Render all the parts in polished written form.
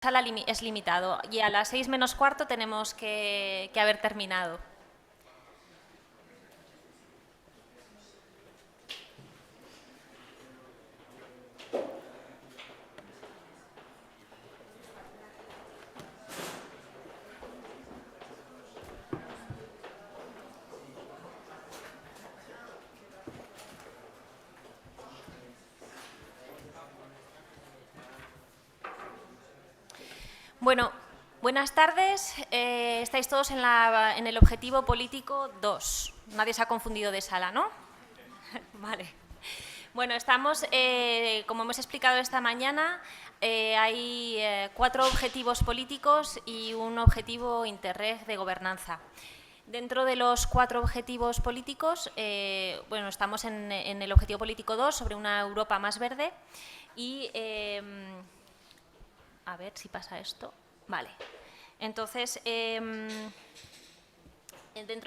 sala es limitado y a las 6 menos cuarto tenemos que haber terminado. Bueno, buenas tardes. Estáis todos en el objetivo político 2. Nadie se ha confundido de sala, ¿no? Vale. Bueno, estamos, como hemos explicado esta mañana, hay 4 objetivos políticos y un objetivo Interreg de gobernanza. Dentro de los 4 objetivos políticos, bueno, estamos en el objetivo político 2 sobre una Europa más verde y a ver si pasa esto. Vale. Entonces, dentro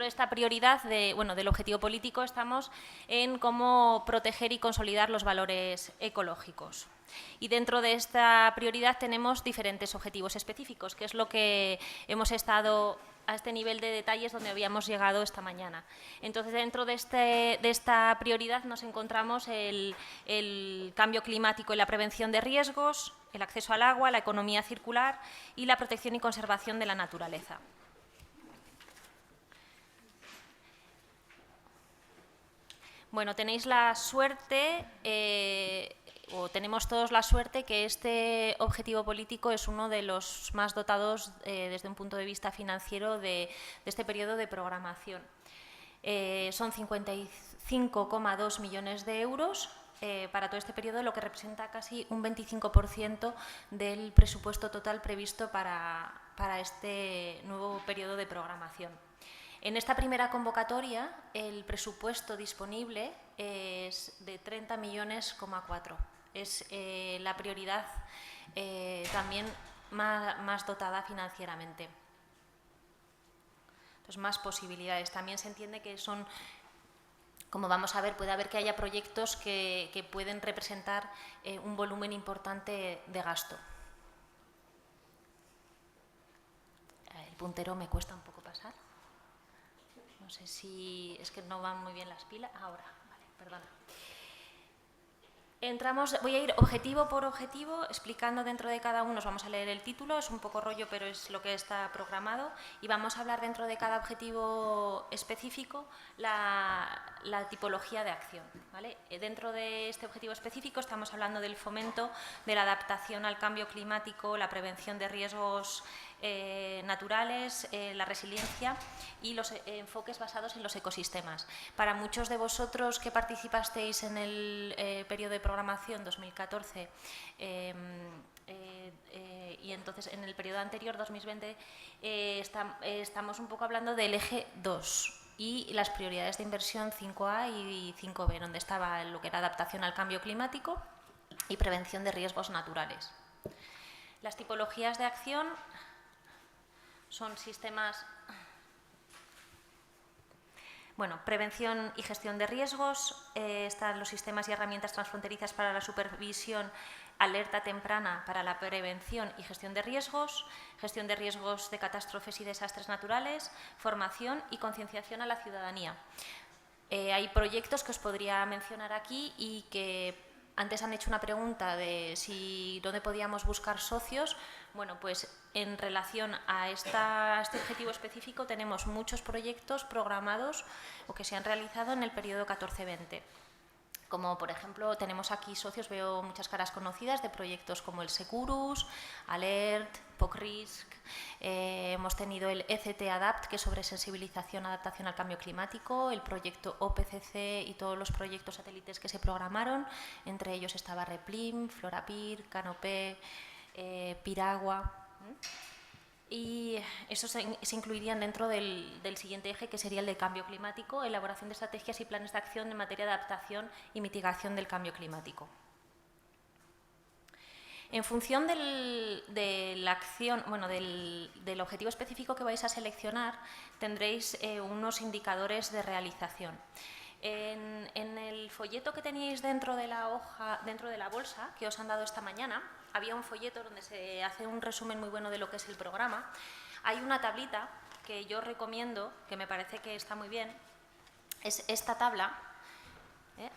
de esta prioridad del objetivo político estamos en cómo proteger y consolidar los valores ecológicos. Y dentro de esta prioridad tenemos diferentes objetivos específicos, que es lo que hemos estado a este nivel de detalles donde habíamos llegado esta mañana. Entonces, dentro de esta prioridad nos encontramos el cambio climático y la prevención de riesgos, el acceso al agua, la economía circular y la protección y conservación de la naturaleza. Bueno, tenéis la suerte, o tenemos todos la suerte, que este objetivo político es uno de los más dotados desde un punto de vista financiero de este periodo de programación. Son 55,2 millones de euros para todo este periodo, lo que representa casi un 25% del presupuesto total previsto para este nuevo periodo de programación. En esta primera convocatoria, el presupuesto disponible es de 30,4 millones. Es la prioridad también más dotada financieramente. Entonces, más posibilidades. También se entiende que son, como vamos a ver, puede haber que haya proyectos que pueden representar un volumen importante de gasto. El puntero me cuesta un poco pasar. No sé si es que no van muy bien las pilas. Ahora, vale, perdona. Voy a ir objetivo por objetivo, explicando dentro de cada uno. Os vamos a leer el título, es un poco rollo, pero es lo que está programado. Y vamos a hablar dentro de cada objetivo específico la tipología de acción, ¿vale? Dentro de este objetivo específico estamos hablando del fomento de la adaptación al cambio climático, la prevención de riesgos naturales, la resiliencia y los enfoques basados en los ecosistemas. Para muchos de vosotros que participasteis en el periodo de programación 2014 y entonces en el periodo anterior, 2020, estamos un poco hablando del eje 2 y las prioridades de inversión 5A y 5B, donde estaba lo que era adaptación al cambio climático y prevención de riesgos naturales. Las tipologías de acción son sistemas, prevención y gestión de riesgos, están los sistemas y herramientas transfronterizas para la supervisión, alerta temprana para la prevención y gestión de riesgos de catástrofes y desastres naturales, formación y concienciación a la ciudadanía. Hay proyectos que os podría mencionar aquí y que antes han hecho una pregunta de dónde podíamos buscar socios. Bueno, pues en relación a este objetivo específico tenemos muchos proyectos programados o que se han realizado en el periodo 14-20. Como, por ejemplo, tenemos aquí socios, veo muchas caras conocidas de proyectos como el Securus, Alert, POCRISC. Hemos tenido el ECT Adapt, que es sobre sensibilización, adaptación al cambio climático, el proyecto OPCC y todos los proyectos satélites que se programaron. Entre ellos estaba Replim, Florapir, Canopé, Piragua. Y esos se incluirían dentro del siguiente eje, que sería el de cambio climático, elaboración de estrategias y planes de acción en materia de adaptación y mitigación del cambio climático. En función de la acción, del objetivo específico que vais a seleccionar, tendréis unos indicadores de realización. En el folleto que teníais dentro de la hoja, dentro de la bolsa que os han dado esta mañana, había un folleto donde se hace un resumen muy bueno de lo que es el programa. Hay una tablita que yo recomiendo, que me parece que está muy bien, es esta tabla,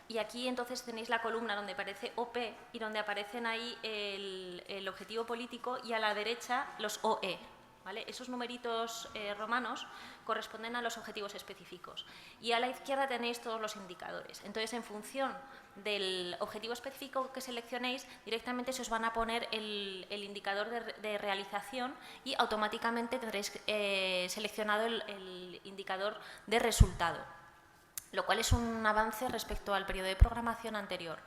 y aquí entonces tenéis la columna donde aparece OP y donde aparecen ahí el objetivo político y a la derecha los OE. ¿Vale? Esos numeritos romanos corresponden a los objetivos específicos y a la izquierda tenéis todos los indicadores. Entonces, en función del objetivo específico que seleccionéis, directamente se os van a poner el indicador de realización y automáticamente tendréis seleccionado el indicador de resultado, lo cual es un avance respecto al periodo de programación anterior,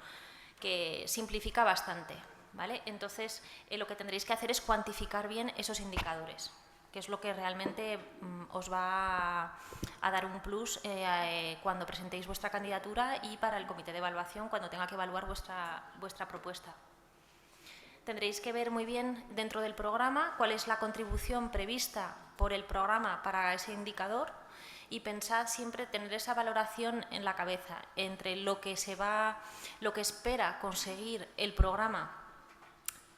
que simplifica bastante. ¿Vale? Entonces, lo que tendréis que hacer es cuantificar bien esos indicadores, que es lo que realmente os va a dar un plus cuando presentéis vuestra candidatura y para el comité de evaluación cuando tenga que evaluar vuestra propuesta. Tendréis que ver muy bien dentro del programa cuál es la contribución prevista por el programa para ese indicador y pensad siempre tener esa valoración en la cabeza entre lo que espera conseguir el programa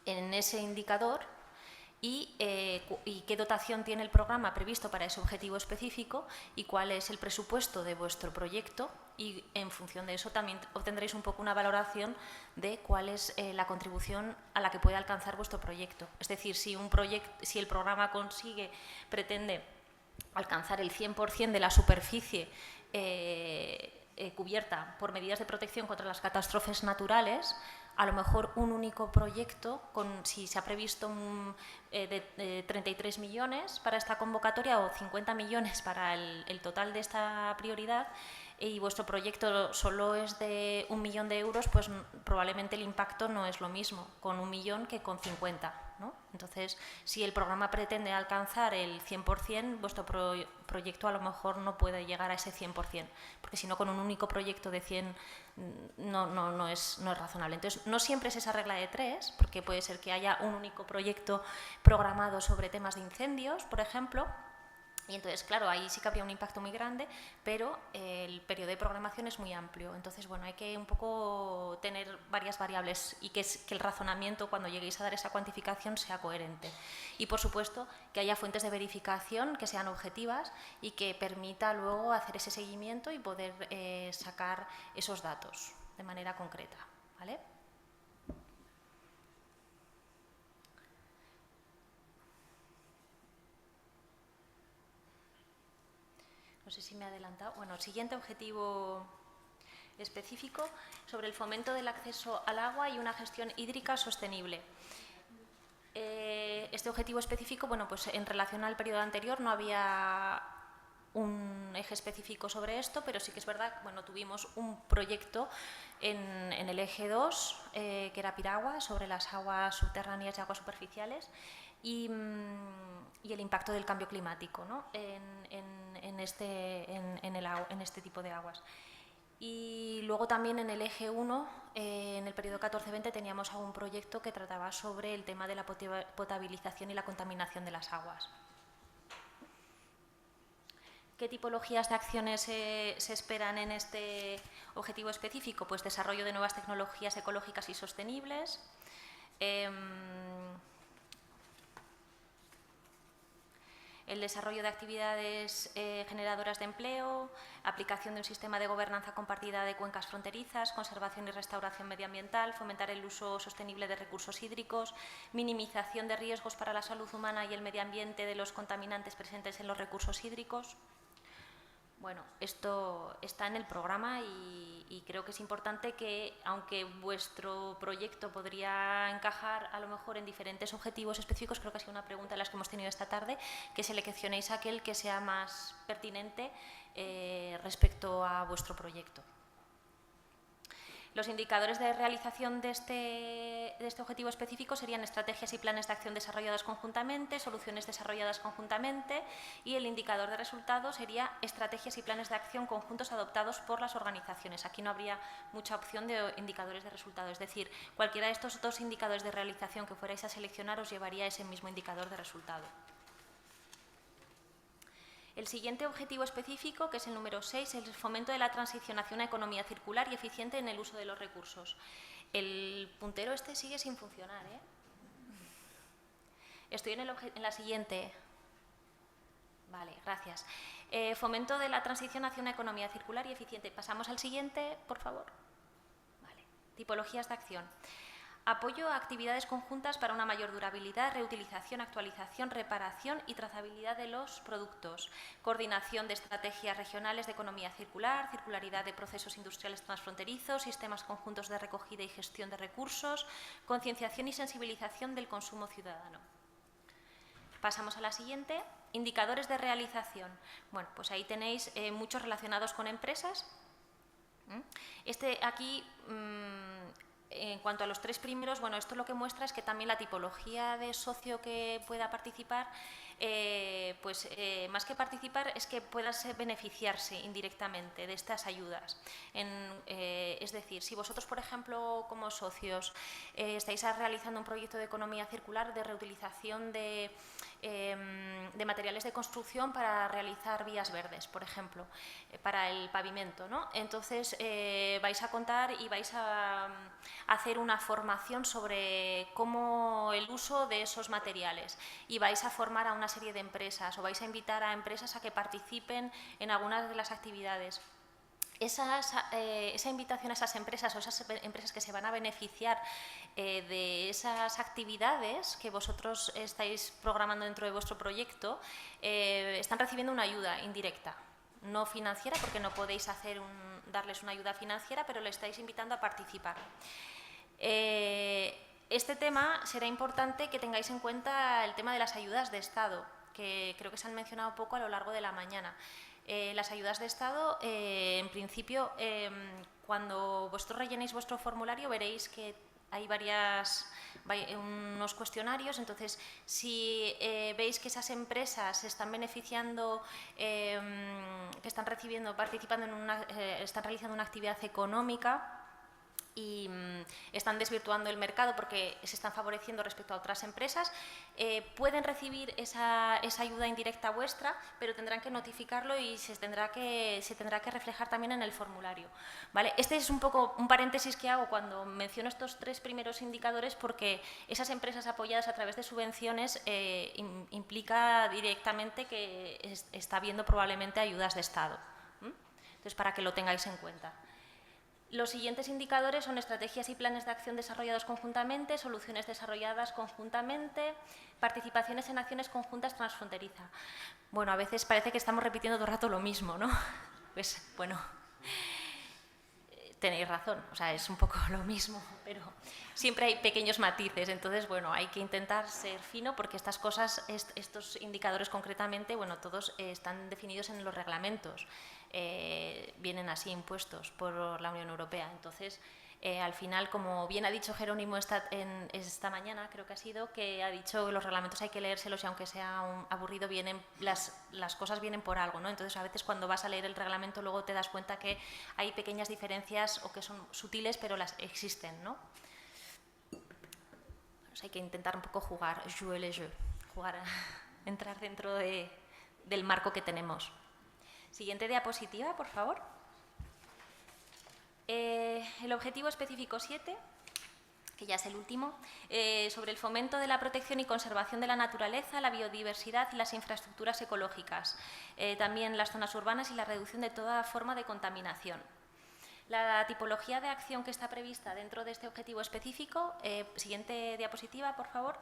en ese indicador y qué dotación tiene el programa previsto para ese objetivo específico y cuál es el presupuesto de vuestro proyecto, y en función de eso también obtendréis un poco una valoración de cuál es la contribución a la que puede alcanzar vuestro proyecto. Es decir, si el programa pretende alcanzar el 100% de la superficie cubierta por medidas de protección contra las catástrofes naturales, a lo mejor un único proyecto, si se ha previsto de 33 millones para esta convocatoria o 50 millones para el total de esta prioridad, y vuestro proyecto solo es de 1 millón de euros, pues probablemente el impacto no es lo mismo con 1 millón que con 50, ¿no? Entonces, si el programa pretende alcanzar el 100%, vuestro proyecto a lo mejor no puede llegar a ese 100%, porque si no, con un único proyecto de 100 no es razonable. Entonces, no siempre es esa regla de 3, porque puede ser que haya un único proyecto programado sobre temas de incendios, por ejemplo, y entonces, claro, ahí sí que habría un impacto muy grande, pero el periodo de programación es muy amplio. Entonces, bueno, hay que un poco tener varias variables y que el razonamiento, cuando lleguéis a dar esa cuantificación, sea coherente. Y, por supuesto, que haya fuentes de verificación que sean objetivas y que permita luego hacer ese seguimiento y poder sacar esos datos de manera concreta, ¿vale? No sé si me he adelantado. Bueno, el siguiente objetivo específico sobre el fomento del acceso al agua y una gestión hídrica sostenible. Este objetivo específico, bueno, pues en relación al periodo anterior no había un eje específico sobre esto, pero sí que es verdad, bueno, tuvimos un proyecto en el eje 2, que era Piragua, sobre las aguas subterráneas y aguas superficiales, y el impacto del cambio climático, ¿no? en este tipo de aguas. Y luego también en el eje 1, en el periodo 14-20, teníamos un proyecto que trataba sobre el tema de la potabilización y la contaminación de las aguas. ¿Qué tipologías de acciones se esperan en este objetivo específico? Pues desarrollo de nuevas tecnologías ecológicas y sostenibles, el desarrollo de actividades generadoras de empleo, aplicación de un sistema de gobernanza compartida de cuencas fronterizas, conservación y restauración medioambiental, fomentar el uso sostenible de recursos hídricos, minimización de riesgos para la salud humana y el medio ambiente de los contaminantes presentes en los recursos hídricos. Bueno, esto está en el programa y creo que es importante que, aunque vuestro proyecto podría encajar a lo mejor en diferentes objetivos específicos, creo que ha sido una pregunta de las que hemos tenido esta tarde, que seleccionéis aquel que sea más pertinente respecto a vuestro proyecto. Los indicadores de realización de este objetivo específico serían estrategias y planes de acción desarrolladas conjuntamente, soluciones desarrolladas conjuntamente, y el indicador de resultados sería estrategias y planes de acción conjuntos adoptados por las organizaciones. Aquí no habría mucha opción de indicadores de resultados, es decir, cualquiera de estos dos indicadores de realización que fuerais a seleccionar os llevaría a ese mismo indicador de resultado. El siguiente objetivo específico, que es el número 6, es el fomento de la transición hacia una economía circular y eficiente en el uso de los recursos. El puntero este sigue sin funcionar, ¿eh? Estoy en la siguiente. Vale, gracias. Fomento de la transición hacia una economía circular y eficiente. Pasamos al siguiente, por favor. Vale. Tipologías de acción. Apoyo a actividades conjuntas para una mayor durabilidad, reutilización, actualización, reparación y trazabilidad de los productos. Coordinación de estrategias regionales de economía circular, circularidad de procesos industriales transfronterizos, sistemas conjuntos de recogida y gestión de recursos, concienciación y sensibilización del consumo ciudadano. Pasamos a la siguiente. Indicadores de realización. Bueno, pues ahí tenéis muchos relacionados con empresas. Aquí, en cuanto a los tres primeros, bueno, esto lo que muestra es que también la tipología de socio que pueda participar, más que participar, es que pueda beneficiarse indirectamente de estas ayudas. Es decir, si vosotros, por ejemplo, como socios, estáis realizando un proyecto de economía circular, de reutilización de materiales de construcción para realizar vías verdes, por ejemplo, para el pavimento, ¿no? Entonces, vais a contar y vais a hacer una formación sobre cómo el uso de esos materiales y vais a formar a una serie de empresas o vais a invitar a empresas a que participen en algunas de las actividades. Esa invitación a esas empresas o esas empresas que se van a beneficiar de esas actividades que vosotros estáis programando dentro de vuestro proyecto, están recibiendo una ayuda indirecta, no financiera, porque no podéis darles una ayuda financiera, pero le estáis invitando a participar. Este tema será importante que tengáis en cuenta el tema de las ayudas de Estado, que creo que se han mencionado poco a lo largo de la mañana. Las ayudas de Estado, en principio, cuando vosotros rellenéis vuestro formulario veréis que hay unos cuestionarios. Entonces, si veis que esas empresas se están beneficiando, que están participando están realizando una actividad económica y están desvirtuando el mercado porque se están favoreciendo respecto a otras empresas, pueden recibir esa ayuda indirecta vuestra, pero tendrán que notificarlo y se tendrá que reflejar también en el formulario, ¿vale? Este es un poco un paréntesis que hago cuando menciono estos tres primeros indicadores, porque esas empresas apoyadas a través de subvenciones implica directamente que está habiendo probablemente ayudas de Estado. Entonces, para que lo tengáis en cuenta. Los siguientes indicadores son estrategias y planes de acción desarrollados conjuntamente, soluciones desarrolladas conjuntamente, participaciones en acciones conjuntas transfronteriza. Bueno, a veces parece que estamos repitiendo todo el rato lo mismo, ¿no? Pues bueno, tenéis razón, o sea, es un poco lo mismo, pero siempre hay pequeños matices. Entonces, bueno, hay que intentar ser fino porque estas cosas, estos indicadores concretamente, bueno, todos están definidos en los reglamentos. Vienen así impuestos por la Unión Europea. Entonces, al final, como bien ha dicho Jerónimo esta mañana, creo que ha sido, que ha dicho que los reglamentos hay que leérselos y aunque sea aburrido, las cosas vienen por algo, ¿no? Entonces, a veces cuando vas a leer el reglamento luego te das cuenta que hay pequeñas diferencias o que son sutiles, pero las existen, ¿no? Pues hay que intentar un poco jouer le jeu, entrar dentro del marco que tenemos. Siguiente diapositiva, por favor. El objetivo específico 7, que ya es el último, sobre el fomento de la protección y conservación de la naturaleza, la biodiversidad y las infraestructuras ecológicas, también las zonas urbanas y la reducción de toda forma de contaminación. La tipología de acción que está prevista dentro de este objetivo específico, siguiente diapositiva, por favor.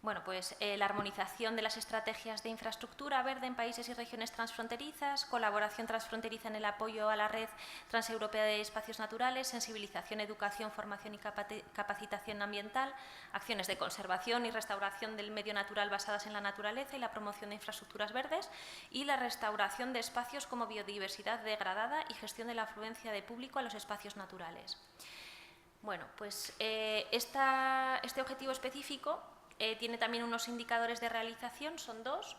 Bueno, pues la armonización de las estrategias de infraestructura verde en países y regiones transfronterizas, colaboración transfronteriza en el apoyo a la red transeuropea de espacios naturales, sensibilización, educación, formación y capacitación ambiental, acciones de conservación y restauración del medio natural basadas en la naturaleza y la promoción de infraestructuras verdes y la restauración de espacios como biodiversidad degradada y gestión de la afluencia de público a los espacios naturales. Bueno, pues este objetivo específico tiene también unos indicadores de realización, son dos,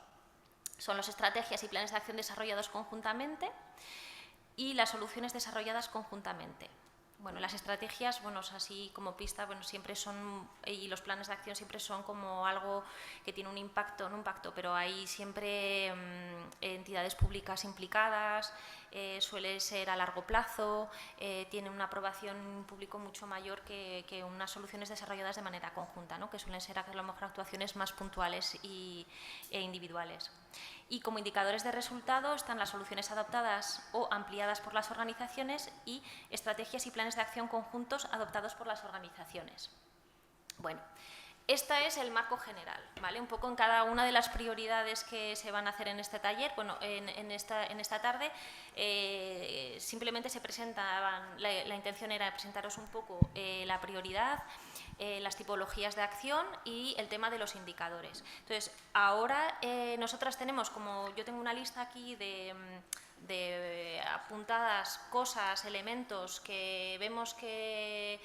son las estrategias y planes de acción desarrollados conjuntamente y las soluciones desarrolladas conjuntamente. Bueno, las estrategias, bueno, así como pista, bueno, siempre son, y los planes de acción siempre son como algo que tiene un impacto, no impacto, pero hay siempre entidades públicas implicadas, suele ser a largo plazo, tiene una aprobación en un público mucho mayor que unas soluciones desarrolladas de manera conjunta, ¿no? Que suelen ser a lo mejor actuaciones más puntuales e individuales. Y como indicadores de resultado están las soluciones adoptadas o ampliadas por las organizaciones y estrategias y planes de acción conjuntos adoptados por las organizaciones. Bueno, este es el marco general, ¿vale? Un poco en cada una de las prioridades que se van a hacer en este taller, bueno, en esta tarde, simplemente se presentaban, la intención era presentaros un poco la prioridad, las tipologías de acción y el tema de los indicadores. Entonces, ahora nosotras tenemos, como yo tengo una lista aquí de apuntadas cosas, elementos que vemos que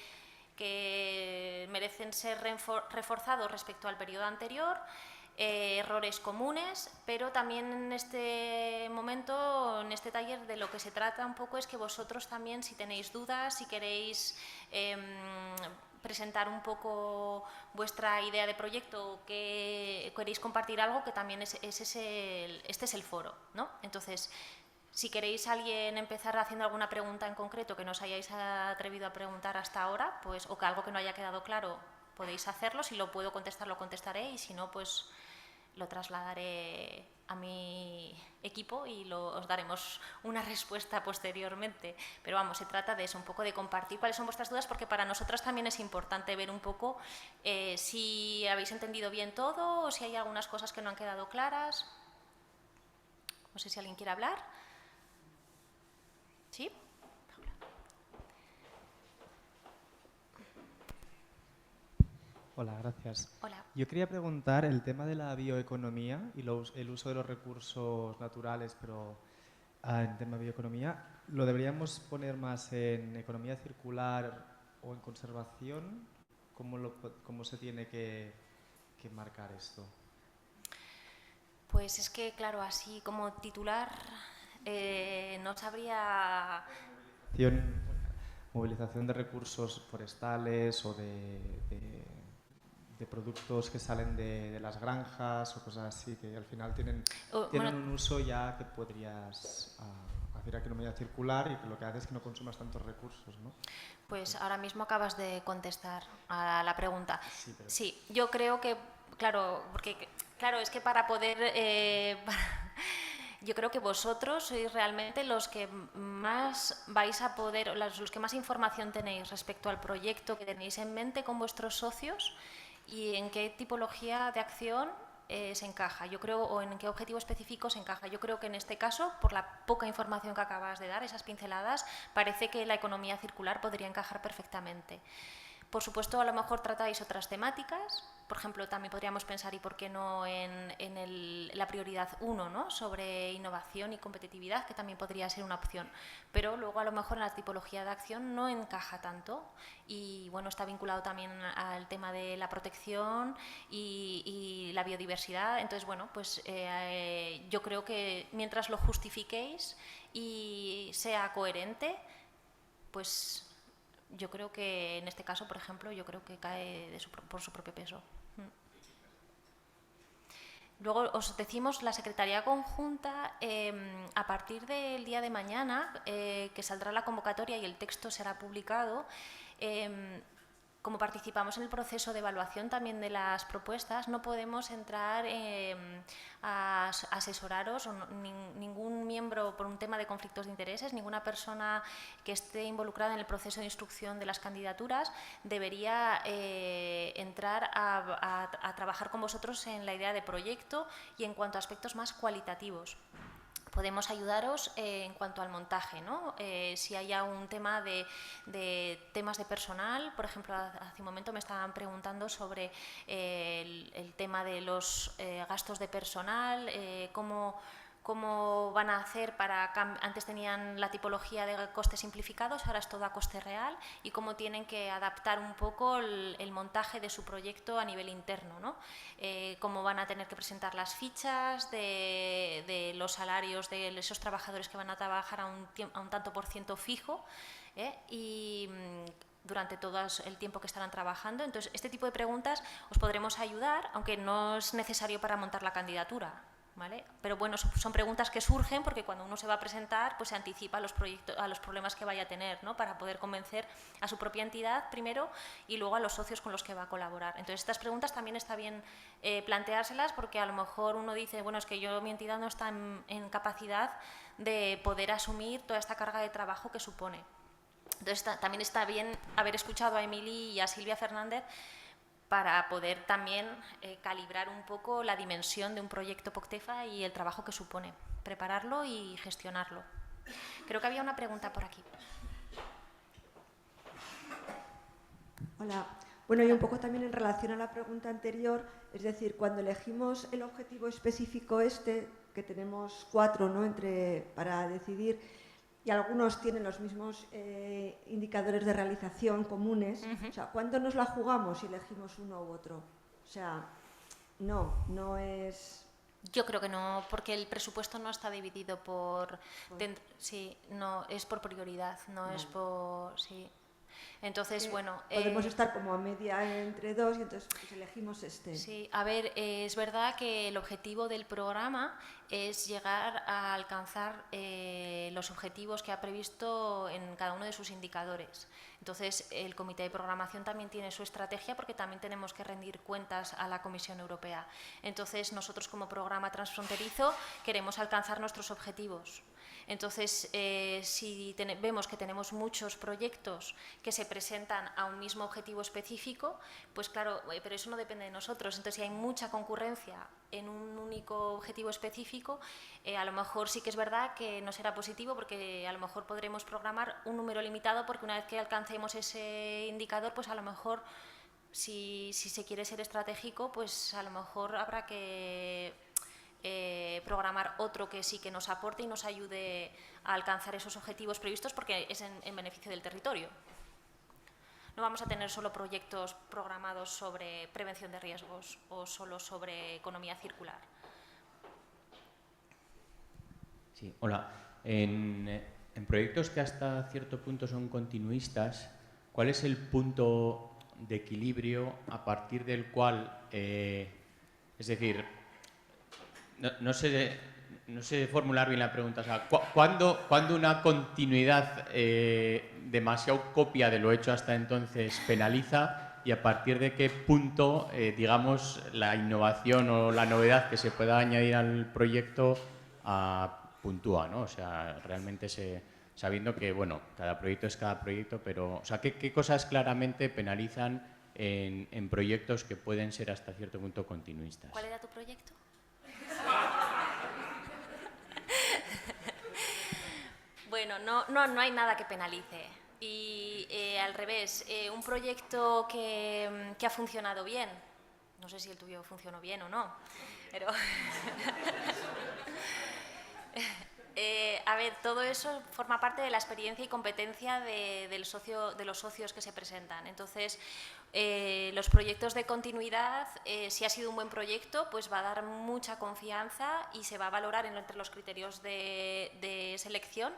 merecen ser reforzados respecto al periodo anterior, errores comunes, pero también en este momento, en este taller, de lo que se trata un poco es que vosotros también, si tenéis dudas, si queréis presentar un poco vuestra idea de proyecto o que queréis compartir algo, que también este es el foro, ¿no? Entonces, si queréis alguien empezar haciendo alguna pregunta en concreto que no os hayáis atrevido a preguntar hasta ahora, pues, o que algo que no haya quedado claro, podéis hacerlo. Si lo puedo contestar, lo contestaré, y si no, pues lo trasladaré a mi equipo y os daremos una respuesta posteriormente. Pero vamos, se trata de eso, un poco de compartir cuáles son vuestras dudas, porque para nosotras también es importante ver un poco si habéis entendido bien todo o si hay algunas cosas que no han quedado claras. No sé si alguien quiere hablar. ¿Sí? Hola, gracias. Hola. Yo quería preguntar el tema de la bioeconomía y el uso de los recursos naturales, pero en tema de bioeconomía, ¿lo deberíamos poner más en economía circular o en conservación? ¿Cómo se tiene que marcar esto? Pues es que, claro, así como titular no sabría... Movilización de recursos forestales o de productos que salen de las granjas o cosas así, que al final tienen un uso ya que podrías hacer economía circular y que lo que hace es que no consumas tantos recursos, ¿no? Pues ahora mismo acabas de contestar a la pregunta. Sí, pero... Sí, yo creo que, claro, porque claro, es que para poder... yo creo que vosotros sois realmente los que más vais a poder, los que más información tenéis respecto al proyecto que tenéis en mente con vuestros socios y en qué tipología de acción se encaja, yo creo, o en qué objetivo específico se encaja. Yo creo que en este caso, por la poca información que acabas de dar, esas pinceladas, parece que la economía circular podría encajar perfectamente. Por supuesto, a lo mejor tratáis otras temáticas, por ejemplo, también podríamos pensar, y por qué no, en la prioridad 1, ¿no? Sobre innovación y competitividad, que también podría ser una opción. Pero luego, a lo mejor, en la tipología de acción no encaja tanto y, bueno, está vinculado también al tema de la protección y la biodiversidad. Entonces, bueno, pues yo creo que mientras lo justifiquéis y sea coherente, pues... yo creo que en este caso, por ejemplo, yo creo que cae por su propio peso. Luego os decimos, la Secretaría Conjunta, a partir del día de mañana, que saldrá la convocatoria y el texto será publicado, como participamos en el proceso de evaluación también de las propuestas, no podemos entrar a asesoraros, o ningún miembro por un tema de conflictos de intereses, ninguna persona que esté involucrada en el proceso de instrucción de las candidaturas debería entrar a trabajar con vosotros en la idea de proyecto y en cuanto a aspectos más cualitativos. Podemos ayudaros en cuanto al montaje, ¿no? Si haya un tema de temas de personal, por ejemplo, hace un momento me estaban preguntando sobre el tema de los gastos de personal, cómo van a hacer para... Antes tenían la tipología de costes simplificados, ahora es todo a coste real, y cómo tienen que adaptar un poco el montaje de su proyecto a nivel interno, ¿no? Cómo van a tener que presentar las fichas de los salarios de esos trabajadores que van a trabajar a un tanto por ciento fijo, y durante todo el tiempo que estarán trabajando. Entonces, este tipo de preguntas os podremos ayudar, aunque no es necesario para montar la candidatura. ¿vale? Pero bueno, son preguntas que surgen porque cuando uno se va a presentar, pues se anticipa a los problemas que vaya a tener, ¿no? Para poder convencer a su propia entidad primero y luego a los socios con los que va a colaborar. Entonces, estas preguntas también está bien planteárselas porque a lo mejor uno dice, bueno, es que mi entidad no está en capacidad de poder asumir toda esta carga de trabajo que supone. Entonces, también está bien haber escuchado a Emily y a Silvia Fernández para poder también calibrar un poco la dimensión de un proyecto POCTEFA y el trabajo que supone, prepararlo y gestionarlo. Creo que había una pregunta por aquí. Hola. Bueno, y un poco también en relación a la pregunta anterior, es decir, cuando elegimos el objetivo específico que tenemos 4, ¿no?, para decidir, y algunos tienen los mismos indicadores de realización comunes, o sea, ¿cuándo nos la jugamos si elegimos uno u otro? O sea, no es... Yo creo que no, porque el presupuesto no está dividido por... Sí, no, es por prioridad, no es por... Sí. Entonces, bueno... Podemos estar como a media entre dos y entonces pues, elegimos este. Sí, a ver, es verdad que el objetivo del programa es llegar a alcanzar los objetivos que ha previsto en cada uno de sus indicadores. Entonces, el Comité de Programación también tiene su estrategia porque también tenemos que rendir cuentas a la Comisión Europea. Entonces, nosotros como programa transfronterizo queremos alcanzar nuestros objetivos. Entonces, si vemos que tenemos muchos proyectos que se presentan a un mismo objetivo específico, pues claro, pero eso no depende de nosotros. Entonces, si hay mucha concurrencia en un único objetivo específico, a lo mejor sí que es verdad que no será positivo porque a lo mejor podremos programar un número limitado porque una vez que alcancemos ese indicador, pues a lo mejor si se quiere ser estratégico, pues a lo mejor habrá que programar otro que sí que nos aporte y nos ayude a alcanzar esos objetivos previstos porque es en beneficio del territorio. No vamos a tener solo proyectos programados sobre prevención de riesgos o solo sobre economía circular. Sí, hola. En proyectos que hasta cierto punto son continuistas, ¿cuál es el punto de equilibrio a partir del cual, es decir, no sé formular bien la pregunta, o sea, ¿cuándo una continuidad demasiado copia de lo hecho hasta entonces penaliza y a partir de qué punto, digamos, la innovación o la novedad que se pueda añadir al proyecto puntúa, ¿no? O sea, realmente sabiendo que, bueno, cada proyecto es cada proyecto, pero, o sea, ¿qué cosas claramente penalizan en proyectos que pueden ser hasta cierto punto continuistas? ¿Cuál era tu proyecto? Bueno, no hay nada que penalice. Y al revés, un proyecto que ha funcionado bien, no sé si el tuyo funcionó bien o no, pero... a ver, todo eso forma parte de la experiencia y competencia de los socios que se presentan. Entonces, los proyectos de continuidad, si ha sido un buen proyecto, pues va a dar mucha confianza y se va a valorar entre los criterios de selección.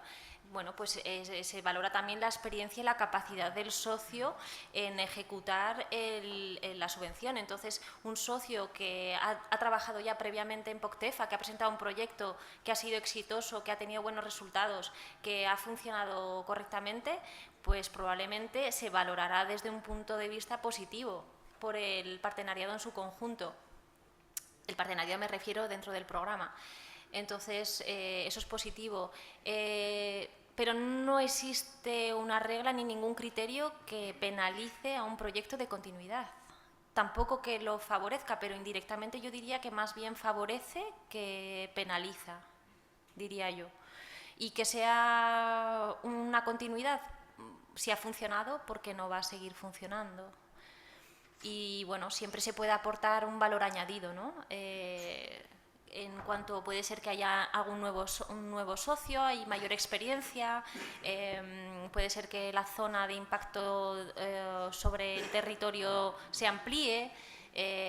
Bueno, pues se valora también la experiencia y la capacidad del socio en ejecutar la subvención. Entonces, un socio que ha trabajado ya previamente en POCTEFA, que ha presentado un proyecto que ha sido exitoso, que ha tenido buenos resultados, que ha funcionado correctamente, pues probablemente se valorará desde un punto de vista positivo por el partenariado en su conjunto. El partenariado me refiero dentro del programa. Entonces, eso es positivo. Pero no existe una regla ni ningún criterio que penalice a un proyecto de continuidad. Tampoco que lo favorezca, pero indirectamente yo diría que más bien favorece que penaliza, diría yo. Y que sea una continuidad, si ha funcionado, ¿por qué no va a seguir funcionando? Y bueno, siempre se puede aportar un valor añadido, ¿no? En cuanto puede ser que haya un nuevo socio, hay mayor experiencia, puede ser que la zona de impacto sobre el territorio se amplíe,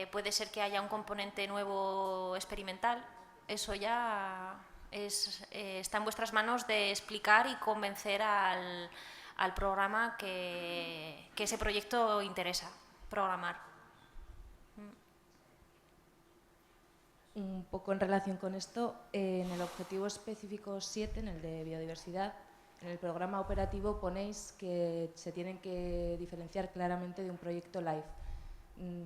puede ser que haya un componente nuevo experimental. Eso ya está en vuestras manos de explicar y convencer al programa que ese proyecto interesa programar. un poco en relación con esto, en el objetivo específico 7, en el de biodiversidad, en el programa operativo ponéis que se tienen que diferenciar claramente de un proyecto LIFE.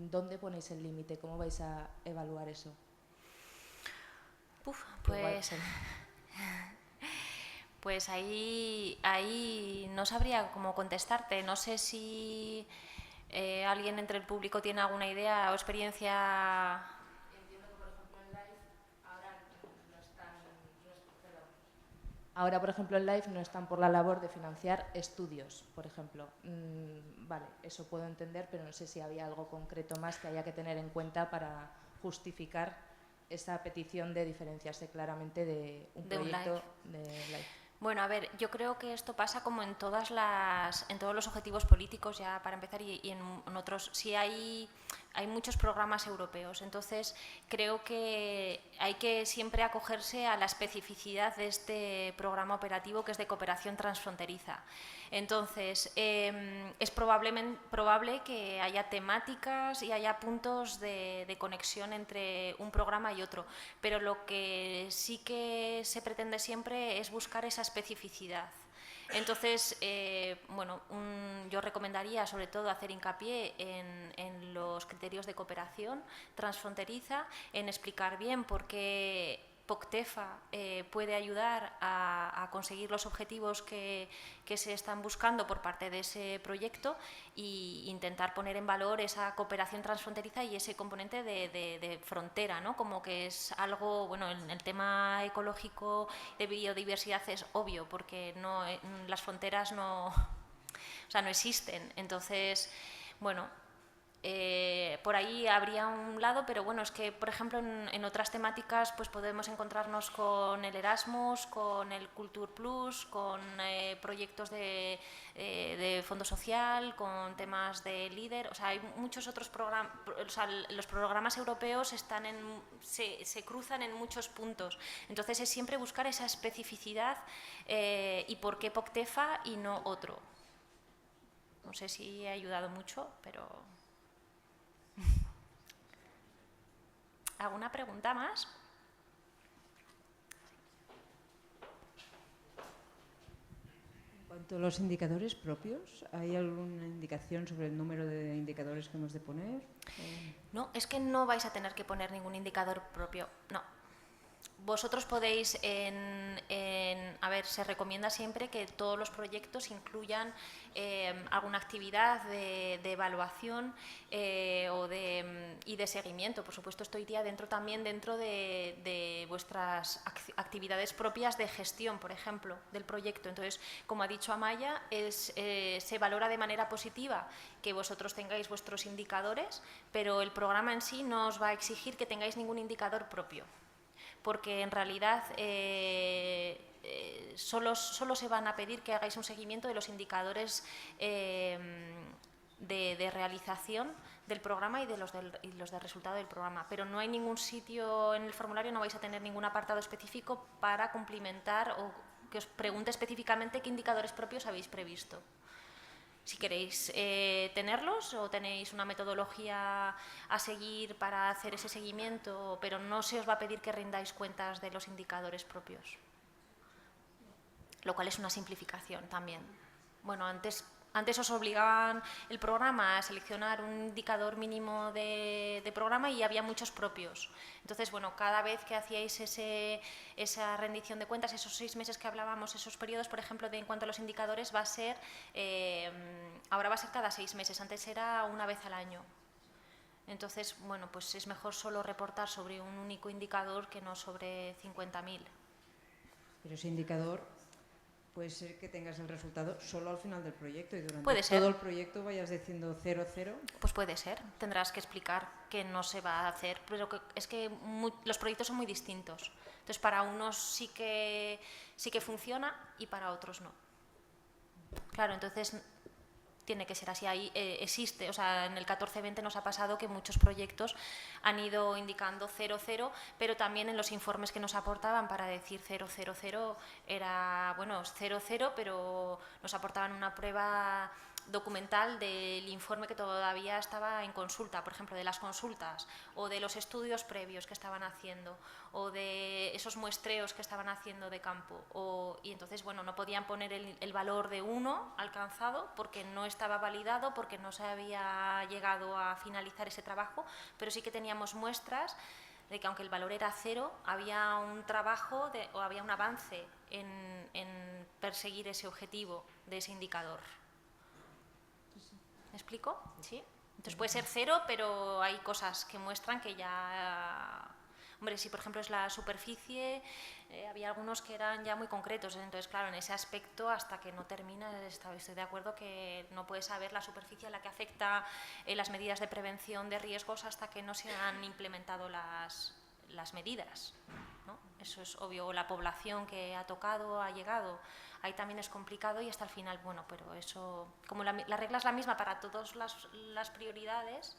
¿Dónde ponéis el límite? ¿Cómo vais a evaluar eso? Pues ahí no sabría cómo contestarte. No sé si alguien entre el público tiene alguna idea o experiencia. Entiendo que, por ejemplo, en LIFE ahora, por ejemplo, en LIFE no están por la labor de financiar estudios, por ejemplo. Vale, eso puedo entender, pero no sé si había algo concreto más que haya que tener en cuenta para justificar esa petición de diferenciarse claramente de un proyecto de LIFE. Bueno, a ver, yo creo que esto pasa como en todos los objetivos políticos, ya para empezar, y en otros. Sí hay muchos programas europeos, entonces creo que hay que siempre acogerse a la especificidad de este programa operativo, que es de cooperación transfronteriza. Entonces, es probable que haya temáticas y haya puntos de conexión entre un programa y otro, pero lo que sí que se pretende siempre es buscar esa especificidad. Entonces, yo recomendaría sobre todo hacer hincapié en los criterios de cooperación transfronteriza, en explicar bien por qué POCTEFA puede ayudar a conseguir los objetivos que se están buscando por parte de ese proyecto, e intentar poner en valor esa cooperación transfronteriza y ese componente de frontera, ¿no? Como que es algo, bueno, en el tema ecológico de biodiversidad es obvio, porque las fronteras no existen. Entonces, bueno, por ahí habría un lado, pero bueno, es que, por ejemplo, en otras temáticas pues podemos encontrarnos con el Erasmus, con el Culture Plus, con proyectos de Fondo Social, con temas de LEADER. O sea, hay muchos otros programas. O sea, los programas europeos se cruzan en muchos puntos. Entonces es siempre buscar esa especificidad y por qué POCTEFA y no otro. No sé si ha ayudado mucho, pero... ¿Alguna pregunta más? En cuanto a los indicadores propios, ¿hay alguna indicación sobre el número de indicadores que hemos de poner? No, es que no vais a tener que poner ningún indicador propio, no. Vosotros podéis, a ver, se recomienda siempre que todos los proyectos incluyan alguna actividad de evaluación y de seguimiento. Por supuesto, esto iría dentro de vuestras actividades propias de gestión, por ejemplo, del proyecto. Entonces, como ha dicho Amaya, se valora de manera positiva que vosotros tengáis vuestros indicadores, pero el programa en sí no os va a exigir que tengáis ningún indicador propio, porque en realidad solo se van a pedir que hagáis un seguimiento de los indicadores de realización del programa y los de resultado del programa, pero no hay ningún sitio en el formulario, no vais a tener ningún apartado específico para cumplimentar o que os pregunte específicamente qué indicadores propios habéis previsto. Si queréis tenerlos o tenéis una metodología a seguir para hacer ese seguimiento, pero no se os va a pedir que rindáis cuentas de los indicadores propios, lo cual es una simplificación también. Bueno, antes os obligaban el programa a seleccionar un indicador mínimo de programa y había muchos propios. Entonces, bueno, cada vez que hacíais esa rendición de cuentas, esos 6 meses que hablábamos, esos periodos, por ejemplo, en cuanto a los indicadores, ahora va a ser cada 6 meses, antes era una vez al año. Entonces, bueno, pues es mejor solo reportar sobre un único indicador que no sobre 50.000. Pero ese indicador puede ser que tengas el resultado solo al final del proyecto y durante Puede ser. todo el proyecto vayas diciendo 0, 0. Pues puede ser, tendrás que explicar que no se va a hacer, pero es que los proyectos son muy distintos. Entonces, para unos sí que funciona y para otros no. Claro, entonces tiene que ser así. Ahí existe, o sea, en el 14-20 nos ha pasado que muchos proyectos han ido indicando 0-0, pero también en los informes que nos aportaban para decir 0-0-0 era, bueno, 0-0, pero nos aportaban una prueba documental del informe que todavía estaba en consulta, por ejemplo, de las consultas o de los estudios previos que estaban haciendo o de esos muestreos que estaban haciendo de campo. Y entonces, bueno, no podían poner el valor de 1 alcanzado porque no estaba validado, porque no se había llegado a finalizar ese trabajo, pero sí que teníamos muestras de que aunque el valor era 0, había un trabajo o había un avance en perseguir ese objetivo de ese indicador. ¿Me explico? ¿Sí? Entonces puede ser 0, pero hay cosas que muestran que ya... Hombre, si por ejemplo es la superficie, había algunos que eran ya muy concretos. Entonces, claro, en ese aspecto, hasta que no termina, estoy de acuerdo que no puedes saber la superficie a la que afecta las medidas de prevención de riesgos hasta que no se han implementado las medidas, ¿no? Eso es obvio. La población que ha tocado, ha llegado, ahí también es complicado y hasta el final, bueno, pero eso, como la regla es la misma para todas las prioridades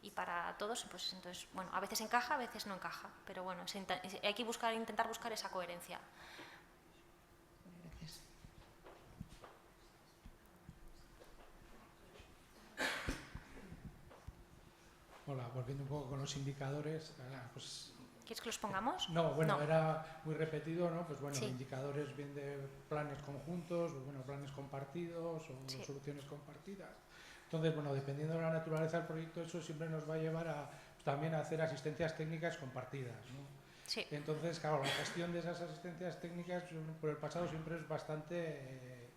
y para todos, pues entonces, bueno, a veces encaja, a veces no encaja, pero bueno, hay que intentar buscar esa coherencia. Gracias. Hola, volviendo un poco con los indicadores, pues... ¿Quieres que los pongamos? No, bueno, No. Era muy repetido, ¿no? Pues bueno, Sí. indicadores bien de planes conjuntos, o bueno, planes compartidos o Sí. soluciones compartidas. Entonces, bueno, dependiendo de la naturaleza del proyecto, eso siempre nos va a llevar a también a hacer asistencias técnicas compartidas, ¿no? Sí. Entonces, claro, la gestión de esas asistencias técnicas por el pasado siempre es bastante,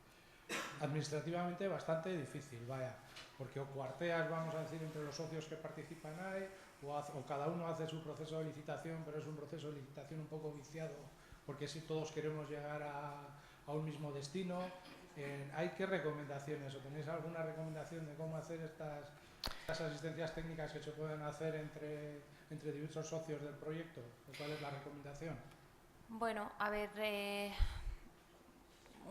administrativamente bastante difícil, vaya, porque o cuarteas, vamos a decir, entre los socios que participan ahí, o cada uno hace su proceso de licitación, pero es un proceso de licitación un poco viciado, porque si todos queremos llegar a un mismo destino. ¿Hay qué recomendaciones o tenéis alguna recomendación de cómo hacer estas asistencias técnicas que se pueden hacer entre diversos socios del proyecto? ¿Cuál es la recomendación? Bueno, a ver,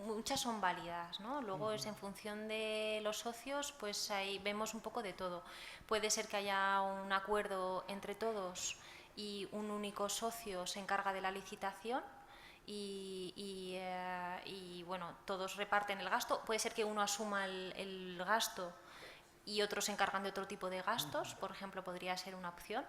muchas son válidas, ¿no? Luego es en función de los socios, pues ahí vemos un poco de todo. Puede ser que haya un acuerdo entre todos y un único socio se encarga de la licitación y bueno, todos reparten el gasto. Puede ser que uno asuma el gasto y otros se encargan de otro tipo de gastos, por ejemplo, podría ser una opción.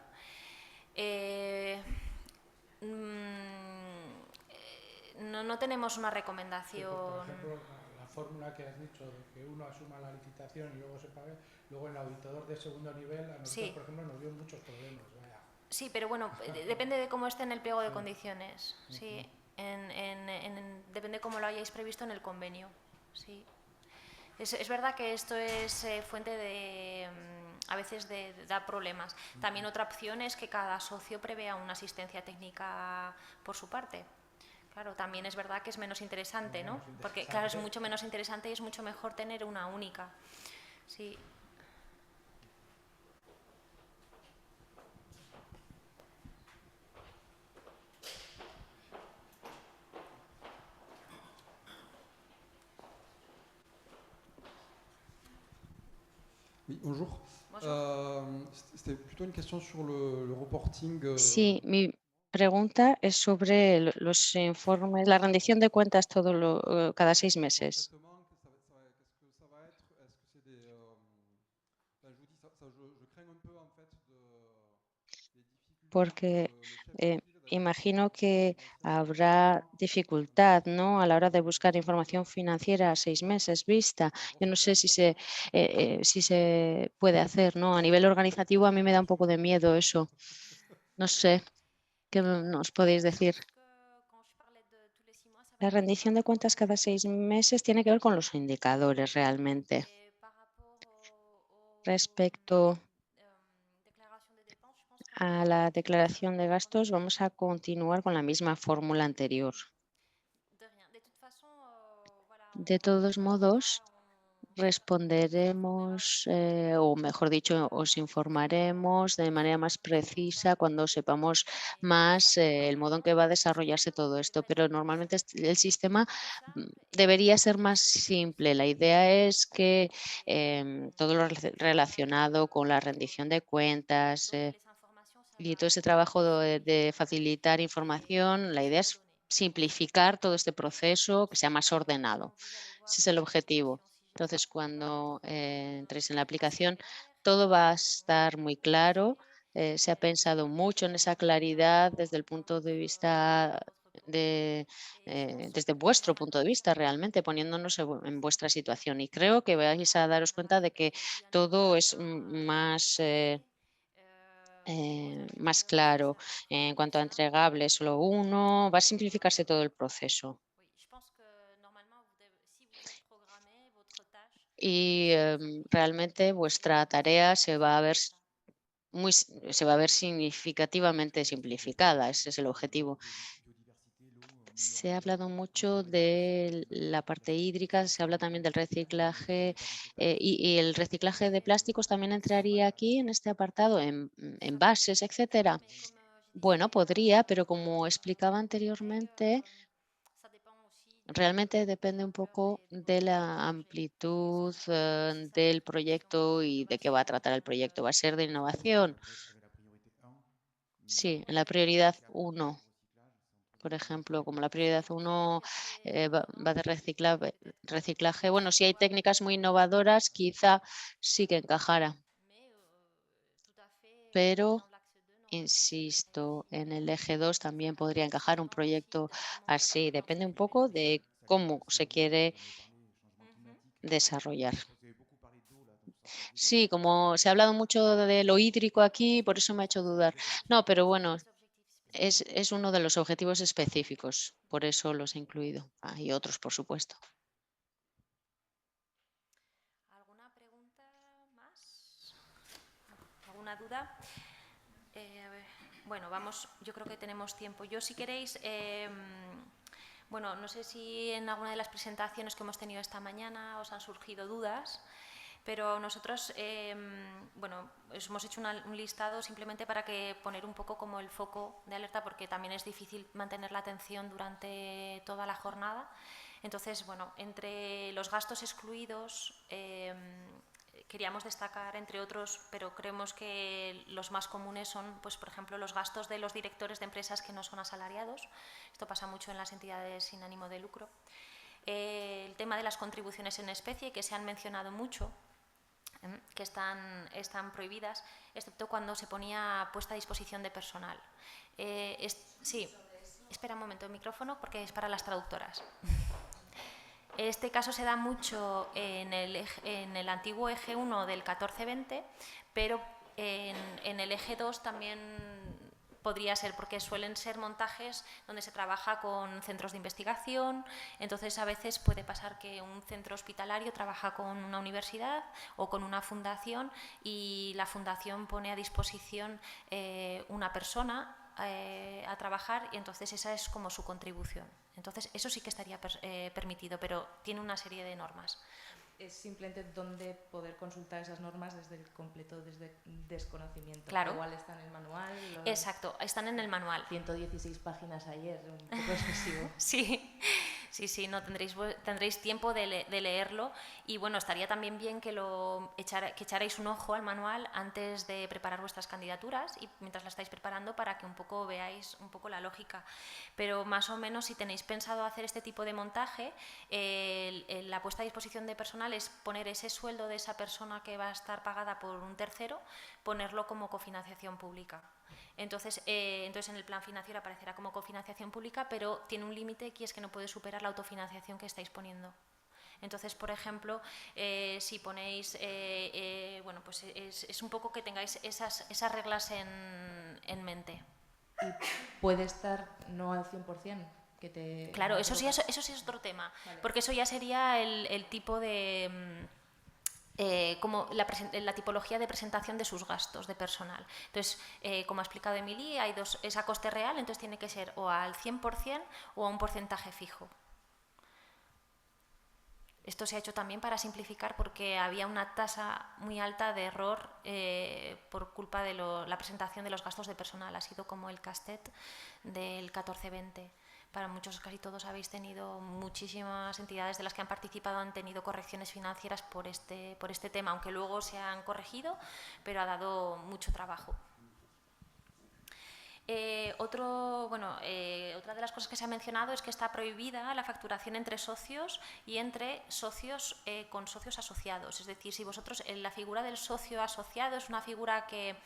No tenemos una recomendación. Sí, pues, por ejemplo, la fórmula que has dicho de que uno asuma la licitación y luego se pague, luego el auditador de segundo nivel, a nosotros, Sí. por ejemplo, nos dio muchos problemas. Vaya. Sí, pero bueno, depende de cómo esté en el pliego de condiciones. Sí, depende cómo lo hayáis previsto en el convenio. Sí. Es verdad que esto es fuente de, a veces, de dar problemas. También otra opción es que cada socio prevea una asistencia técnica por su parte. Claro, también es verdad que es menos interesante, ¿no? Porque, claro, es mucho menos interesante y es mucho mejor tener una única. Sí. Oui, bonjour. C'était plutôt une question sur le reporting. Sí, mi pregunta es sobre los informes, la rendición de cuentas cada 6 meses. Concrètement, qu'est-ce que ça va être? Est-ce que c'est des. Ben, je vous dis, je crains un peu en fait des difficultés Porque entre le chef de file imagino responsable que financière habrá dificultad, ¿no?, a la hora de buscar información et financiera a 6 meses vista. Yo no sé reorganisation. si se puede hacer, ¿no? A nivel organizativo a mí me da un poco de miedo eso. No sé, ¿qué nos podéis decir? La rendición de cuentas cada 6 meses tiene que ver con los indicadores realmente. Respecto a la declaración de gastos, vamos a continuar con la misma fórmula anterior. De todos modos, responderemos, o mejor dicho, os informaremos de manera más precisa cuando sepamos más el modo en que va a desarrollarse todo esto. Pero normalmente el sistema debería ser más simple. La idea es que todo lo relacionado con la rendición de cuentas y todo ese trabajo de facilitar información, la idea es simplificar todo este proceso, que sea más ordenado. Ese es el objetivo. Entonces, cuando entréis en la aplicación, todo va a estar muy claro. Se ha pensado mucho en esa claridad desde el punto de vista desde vuestro punto de vista, realmente poniéndonos en vuestra situación. Y creo que vais a daros cuenta de que todo es más claro. En cuanto a entregables, solo uno, va a simplificarse todo el proceso. Y realmente vuestra tarea se va a ver significativamente simplificada. Ese es el objetivo. Se ha hablado mucho de la parte hídrica, se habla también del reciclaje y el reciclaje de plásticos también entraría aquí en este apartado, en envases, etcétera. Bueno, podría, pero como explicaba anteriormente, realmente depende un poco de la amplitud del proyecto y de qué va a tratar el proyecto. ¿Va a ser de innovación? Sí, en la prioridad 1, por ejemplo, como la prioridad 1 va de reciclaje. Bueno, si hay técnicas muy innovadoras, quizá sí que encajara. Pero, insisto, en el eje 2 también podría encajar un proyecto así. Depende un poco de cómo se quiere desarrollar. Sí, como se ha hablado mucho de lo hídrico aquí, por eso me ha hecho dudar. No, pero bueno, es uno de los objetivos específicos, por eso los he incluido. Hay otros, por supuesto. ¿Alguna pregunta más? ¿Alguna duda? A ver, bueno, vamos, yo creo que tenemos tiempo. Yo, si queréis, bueno, no sé si en alguna de las presentaciones que hemos tenido esta mañana os han surgido dudas, pero nosotros, bueno, os hemos hecho un listado simplemente para que poner un poco como el foco de alerta, porque también es difícil mantener la atención durante toda la jornada. Entonces, bueno, entre los gastos excluidos, queríamos destacar, entre otros, pero creemos que los más comunes son, pues, por ejemplo, los gastos de los directores de empresas que no son asalariados. Esto pasa mucho en las entidades sin ánimo de lucro. El tema de las contribuciones en especie, que se han mencionado mucho, que están prohibidas, excepto cuando se ponía puesta a disposición de personal. Sí, espera un momento el micrófono porque es para las traductoras. Este caso se da mucho en el antiguo eje 1 del 14-20, pero en el eje 2 también podría ser, porque suelen ser montajes donde se trabaja con centros de investigación. Entonces, a veces puede pasar que un centro hospitalario trabaja con una universidad o con una fundación y la fundación pone a disposición una persona a trabajar, y entonces esa es como su contribución. Entonces, eso sí que estaría permitido, pero tiene una serie de normas. Es simplemente donde poder consultar esas normas desde el completo desconocimiento. Claro. Igual están en el manual. Exacto, están en el manual. 116 páginas ayer, un poco excesivo. Sí, no tendréis tiempo de leerlo, y bueno, estaría también bien que echarais un ojo al manual antes de preparar vuestras candidaturas y mientras la estáis preparando, para que un poco veáis un poco la lógica. Pero más o menos, si tenéis pensado hacer este tipo de montaje, la puesta a disposición de personal es poner ese sueldo de esa persona que va a estar pagada por un tercero, ponerlo como cofinanciación pública. Entonces en el plan financiero aparecerá como cofinanciación pública, pero tiene un límite, que es que no puede superar la autofinanciación que estáis poniendo. Entonces, por ejemplo, si ponéis, bueno, pues es un poco que tengáis esas reglas en mente. Y puede estar no al 100%. Claro, eso sí es otro tema, vale. Porque eso ya sería el tipo de... como la tipología de presentación de sus gastos de personal. Entonces, como ha explicado Emily, hay dos, es a coste real, entonces tiene que ser o al 100% o a un porcentaje fijo. Esto se ha hecho también para simplificar, porque había una tasa muy alta de error por culpa de la presentación de los gastos de personal. Ha sido como el CASTET del 14-20. Para muchos, casi todos habéis tenido, muchísimas entidades de las que han participado han tenido correcciones financieras por este tema, aunque luego se han corregido, pero ha dado mucho trabajo. Otra de las cosas que se ha mencionado es que está prohibida la facturación entre socios y entre socios con socios asociados. Es decir, si vosotros, la figura del socio asociado es una figura que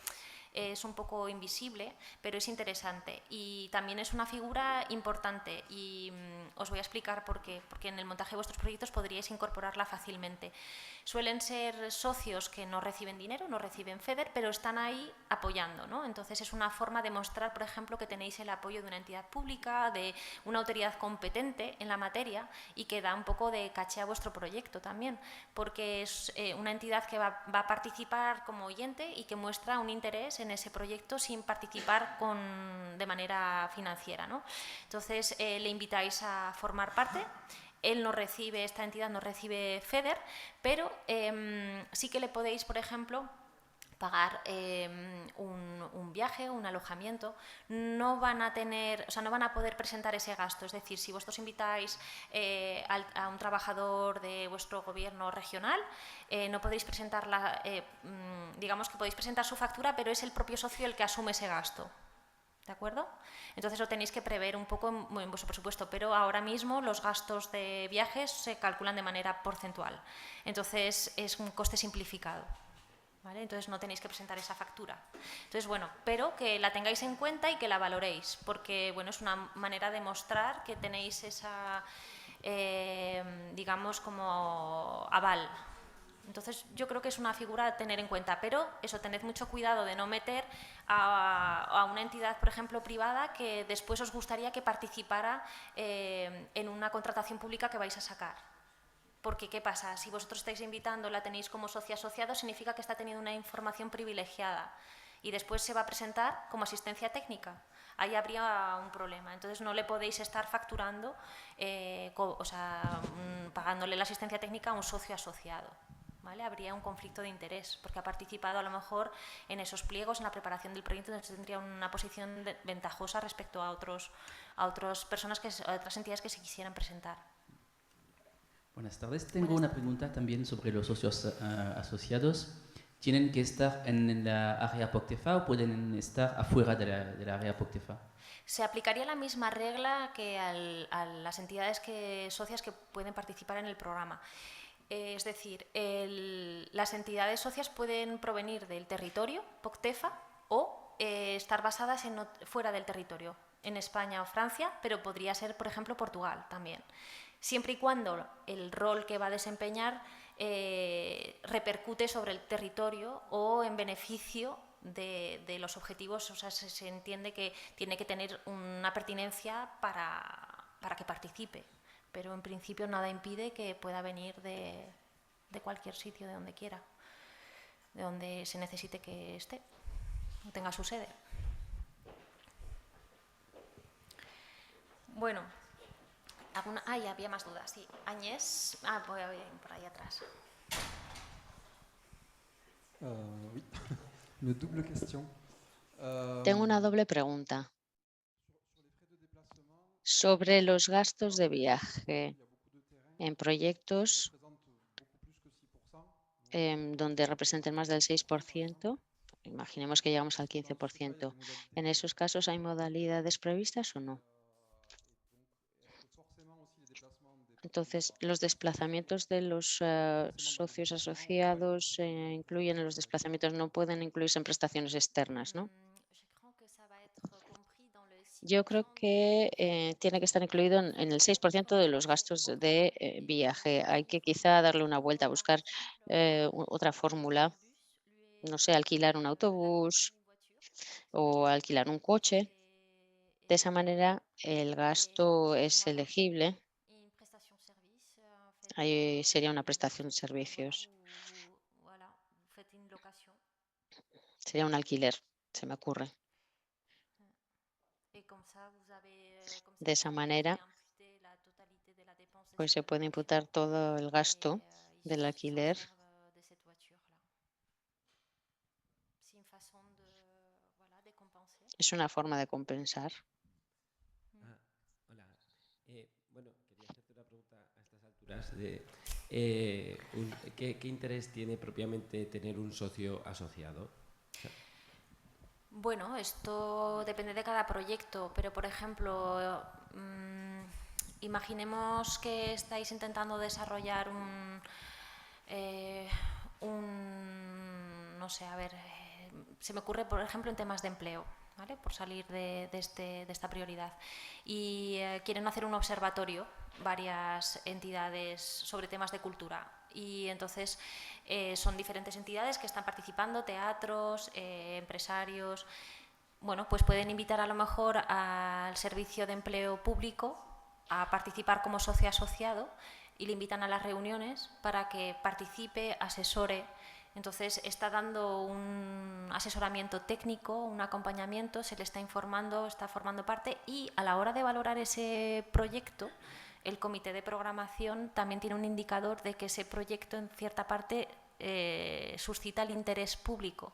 es un poco invisible, pero es interesante y también es una figura importante y os voy a explicar por qué, porque en el montaje de vuestros proyectos podríais incorporarla fácilmente. Suelen ser socios que no reciben dinero, no reciben FEDER, pero están ahí apoyando, ¿no? Entonces es una forma de mostrar, por ejemplo, que tenéis el apoyo de una entidad pública, de una autoridad competente en la materia y que da un poco de caché a vuestro proyecto también, porque es una entidad que va a participar como oyente y que muestra un interés en ese proyecto sin participar de manera financiera, ¿no? Entonces le invitáis a formar parte. Él no recibe, esta entidad no recibe FEDER, pero sí que le podéis, por ejemplo, pagar un viaje, un alojamiento. No van a poder presentar ese gasto. Es decir, si vosotros invitáis a un trabajador de vuestro gobierno regional, no podéis presentarla, digamos que podéis presentar su factura, pero es el propio socio el que asume ese gasto. ¿De acuerdo? Entonces lo tenéis que prever un poco en vuestro presupuesto, pero ahora mismo los gastos de viajes se calculan de manera porcentual. Entonces es un coste simplificado. ¿Vale? Entonces no tenéis que presentar esa factura. Entonces, bueno, pero que la tengáis en cuenta y que la valoréis, porque bueno, es una manera de mostrar que tenéis esa, digamos, como aval. Entonces yo creo que es una figura a tener en cuenta, pero eso, tened mucho cuidado de no meter a una entidad, por ejemplo, privada que después os gustaría que participara en una contratación pública que vais a sacar. Porque, ¿qué pasa? Si vosotros estáis invitando, la tenéis como socio asociado, significa que está teniendo una información privilegiada y después se va a presentar como asistencia técnica. Ahí habría un problema. Entonces no le podéis estar facturando, pagándole la asistencia técnica a un socio asociado. ¿Vale? Habría un conflicto de interés, porque ha participado a lo mejor en esos pliegos, en la preparación del proyecto, entonces tendría una posición ventajosa respecto a otras entidades que se quisieran presentar. Buenas tardes. Tengo una pregunta también sobre los socios asociados. ¿Tienen que estar en la área POCTEFA o pueden estar afuera de la área POCTEFA? Se aplicaría la misma regla que a las entidades socias que pueden participar en el programa. Es decir, las entidades socias pueden provenir del territorio POCTEFA o estar basadas fuera del territorio, en España o Francia, pero podría ser, por ejemplo, Portugal también. Siempre y cuando el rol que va a desempeñar repercute sobre el territorio o en beneficio de los objetivos, o sea, se entiende que tiene que tener una pertinencia para que participe, pero en principio nada impide que pueda venir de cualquier sitio, de donde quiera, de donde se necesite que esté, o tenga su sede. Bueno. Había más dudas, sí. Agnès, voy a ir por ahí atrás. Oui, une double question. Tengo una doble pregunta. Sobre los gastos de viaje en proyectos donde representen más del 6%, imaginemos que llegamos al 15%, ¿en esos casos hay modalidades previstas o no? Entonces, los desplazamientos de los socios asociados incluyen los desplazamientos, no pueden incluirse en prestaciones externas, ¿no? Yo creo que tiene que estar incluido en el 6% de los gastos de viaje. Hay que quizá darle una vuelta, a buscar otra fórmula, no sé, alquilar un autobús o alquilar un coche. De esa manera el gasto es elegible. Ahí sería una prestación de servicios. Sería un alquiler, se me ocurre. De esa manera, pues se puede imputar todo el gasto del alquiler. Es una forma de compensar. Hola. Bueno, quería hacerte una pregunta a estas alturas de ¿qué interés tiene propiamente tener un socio asociado? Bueno, esto depende de cada proyecto, pero por ejemplo, imaginemos que estáis intentando desarrollar no sé, a ver, se me ocurre por ejemplo en temas de empleo, ¿vale? Por salir de esta prioridad. Y quieren hacer un observatorio, varias entidades sobre temas de cultura. Y entonces son diferentes entidades que están participando, teatros, empresarios. Bueno, pues pueden invitar a lo mejor al servicio de empleo público a participar como socio asociado y le invitan a las reuniones para que participe, asesore. Entonces está dando un asesoramiento técnico, un acompañamiento, se le está informando, está formando parte y a la hora de valorar ese proyecto, el comité de programación también tiene un indicador de que ese proyecto en cierta parte suscita el interés público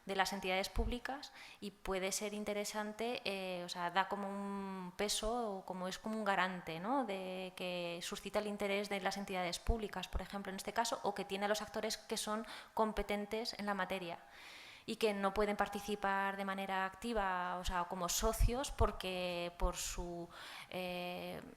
de las entidades públicas y puede ser interesante, o sea, da como un peso, como es como un garante, ¿no?, de que suscita el interés de las entidades públicas, por ejemplo, en este caso, o que tiene a los actores que son competentes en la materia y que no pueden participar de manera activa, o sea, como socios, porque por su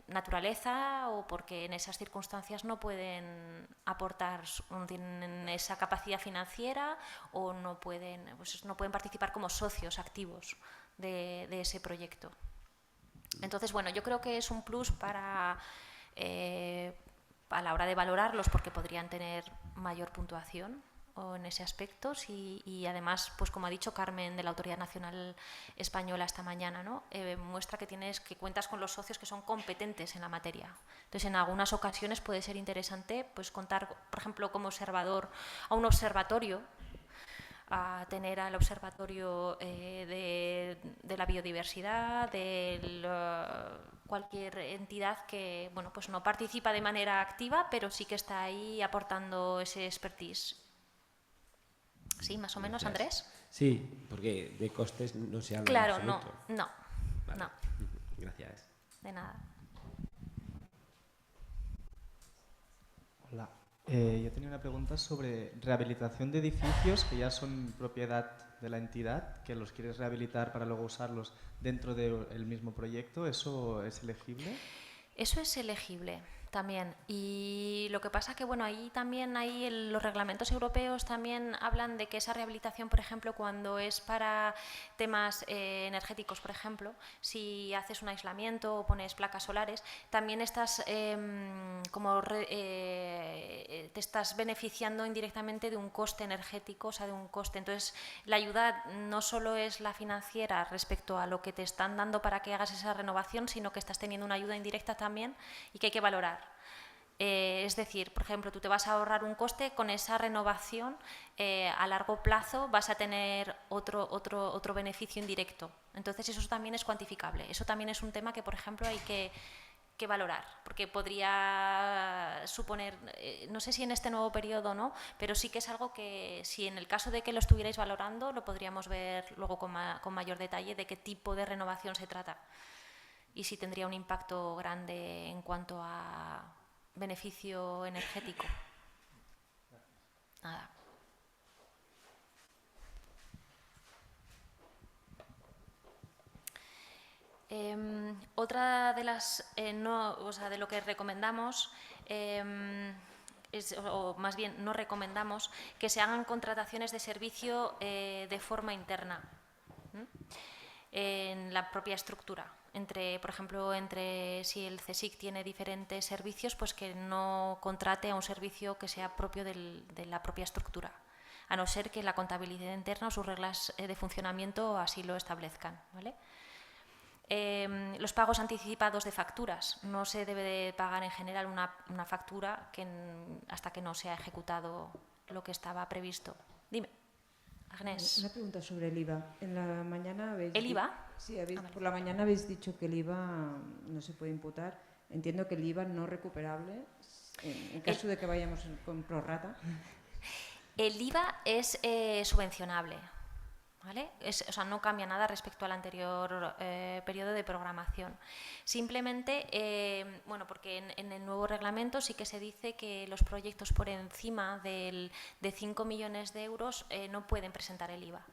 naturaleza o porque en esas circunstancias no pueden aportar, no tienen esa capacidad financiera o no pueden, pues no pueden participar como socios activos de ese proyecto. Entonces, bueno, yo creo que es un plus para a la hora de valorarlos, porque podrían tener mayor puntuación en ese aspecto y además, pues como ha dicho Carmen de la Autoridad Nacional Española esta mañana, ¿no?, muestra que cuentas con los socios que son competentes en la materia. Entonces, en algunas ocasiones puede ser interesante pues contar, por ejemplo, como observador a un observatorio, a tener al observatorio de la biodiversidad, de cualquier entidad que, bueno, pues no participa de manera activa, pero sí que está ahí aportando ese expertise. Sí, más o menos, Andrés. Sí, porque de costes no se habla. Claro, en absoluto. no. Vale. No. Gracias. De nada. Hola. Yo tenía una pregunta sobre rehabilitación de edificios que ya son propiedad de la entidad, que los quieres rehabilitar para luego usarlos dentro del mismo proyecto. ¿Eso es elegible? Eso es elegible también. Y lo que pasa que, bueno, ahí también los reglamentos europeos también hablan de que esa rehabilitación, por ejemplo, cuando es para temas energéticos, por ejemplo, si haces un aislamiento o pones placas solares, también estás te estás beneficiando indirectamente de un coste energético, o sea, de un coste. Entonces, la ayuda no solo es la financiera respecto a lo que te están dando para que hagas esa renovación, sino que estás teniendo una ayuda indirecta también y que hay que valorar. Es decir, por ejemplo, tú te vas a ahorrar un coste con esa renovación, a largo plazo vas a tener otro beneficio indirecto. Entonces, eso también es cuantificable. Eso también es un tema que, por ejemplo, hay que valorar, porque podría suponer, no sé si en este nuevo periodo o no, pero sí que es algo que, si en el caso de que lo estuvierais valorando, lo podríamos ver luego con mayor detalle de qué tipo de renovación se trata y si tendría un impacto grande en cuanto a beneficio energético. Nada. Otra de las, de lo que recomendamos, o más bien no recomendamos, que se hagan contrataciones de servicio de forma interna en la propia estructura. Por ejemplo, si el CSIC tiene diferentes servicios, pues que no contrate a un servicio que sea propio de la propia estructura, a no ser que la contabilidad interna o sus reglas de funcionamiento así lo establezcan, ¿vale? Los pagos anticipados de facturas. No se debe de pagar en general una factura hasta que no se ha ejecutado lo que estaba previsto. Dime, Agnès. Una pregunta sobre el IVA. En la mañana habéis... ¿El IVA? Sí, por la mañana habéis dicho que el IVA no se puede imputar. Entiendo que el IVA no recuperable, en caso de que vayamos con prorrata. El IVA es subvencionable, ¿vale? O sea, no cambia nada respecto al anterior periodo de programación. Simplemente, bueno, porque en el nuevo reglamento sí que se dice que los proyectos por encima de 5 millones de euros no pueden presentar el IVA.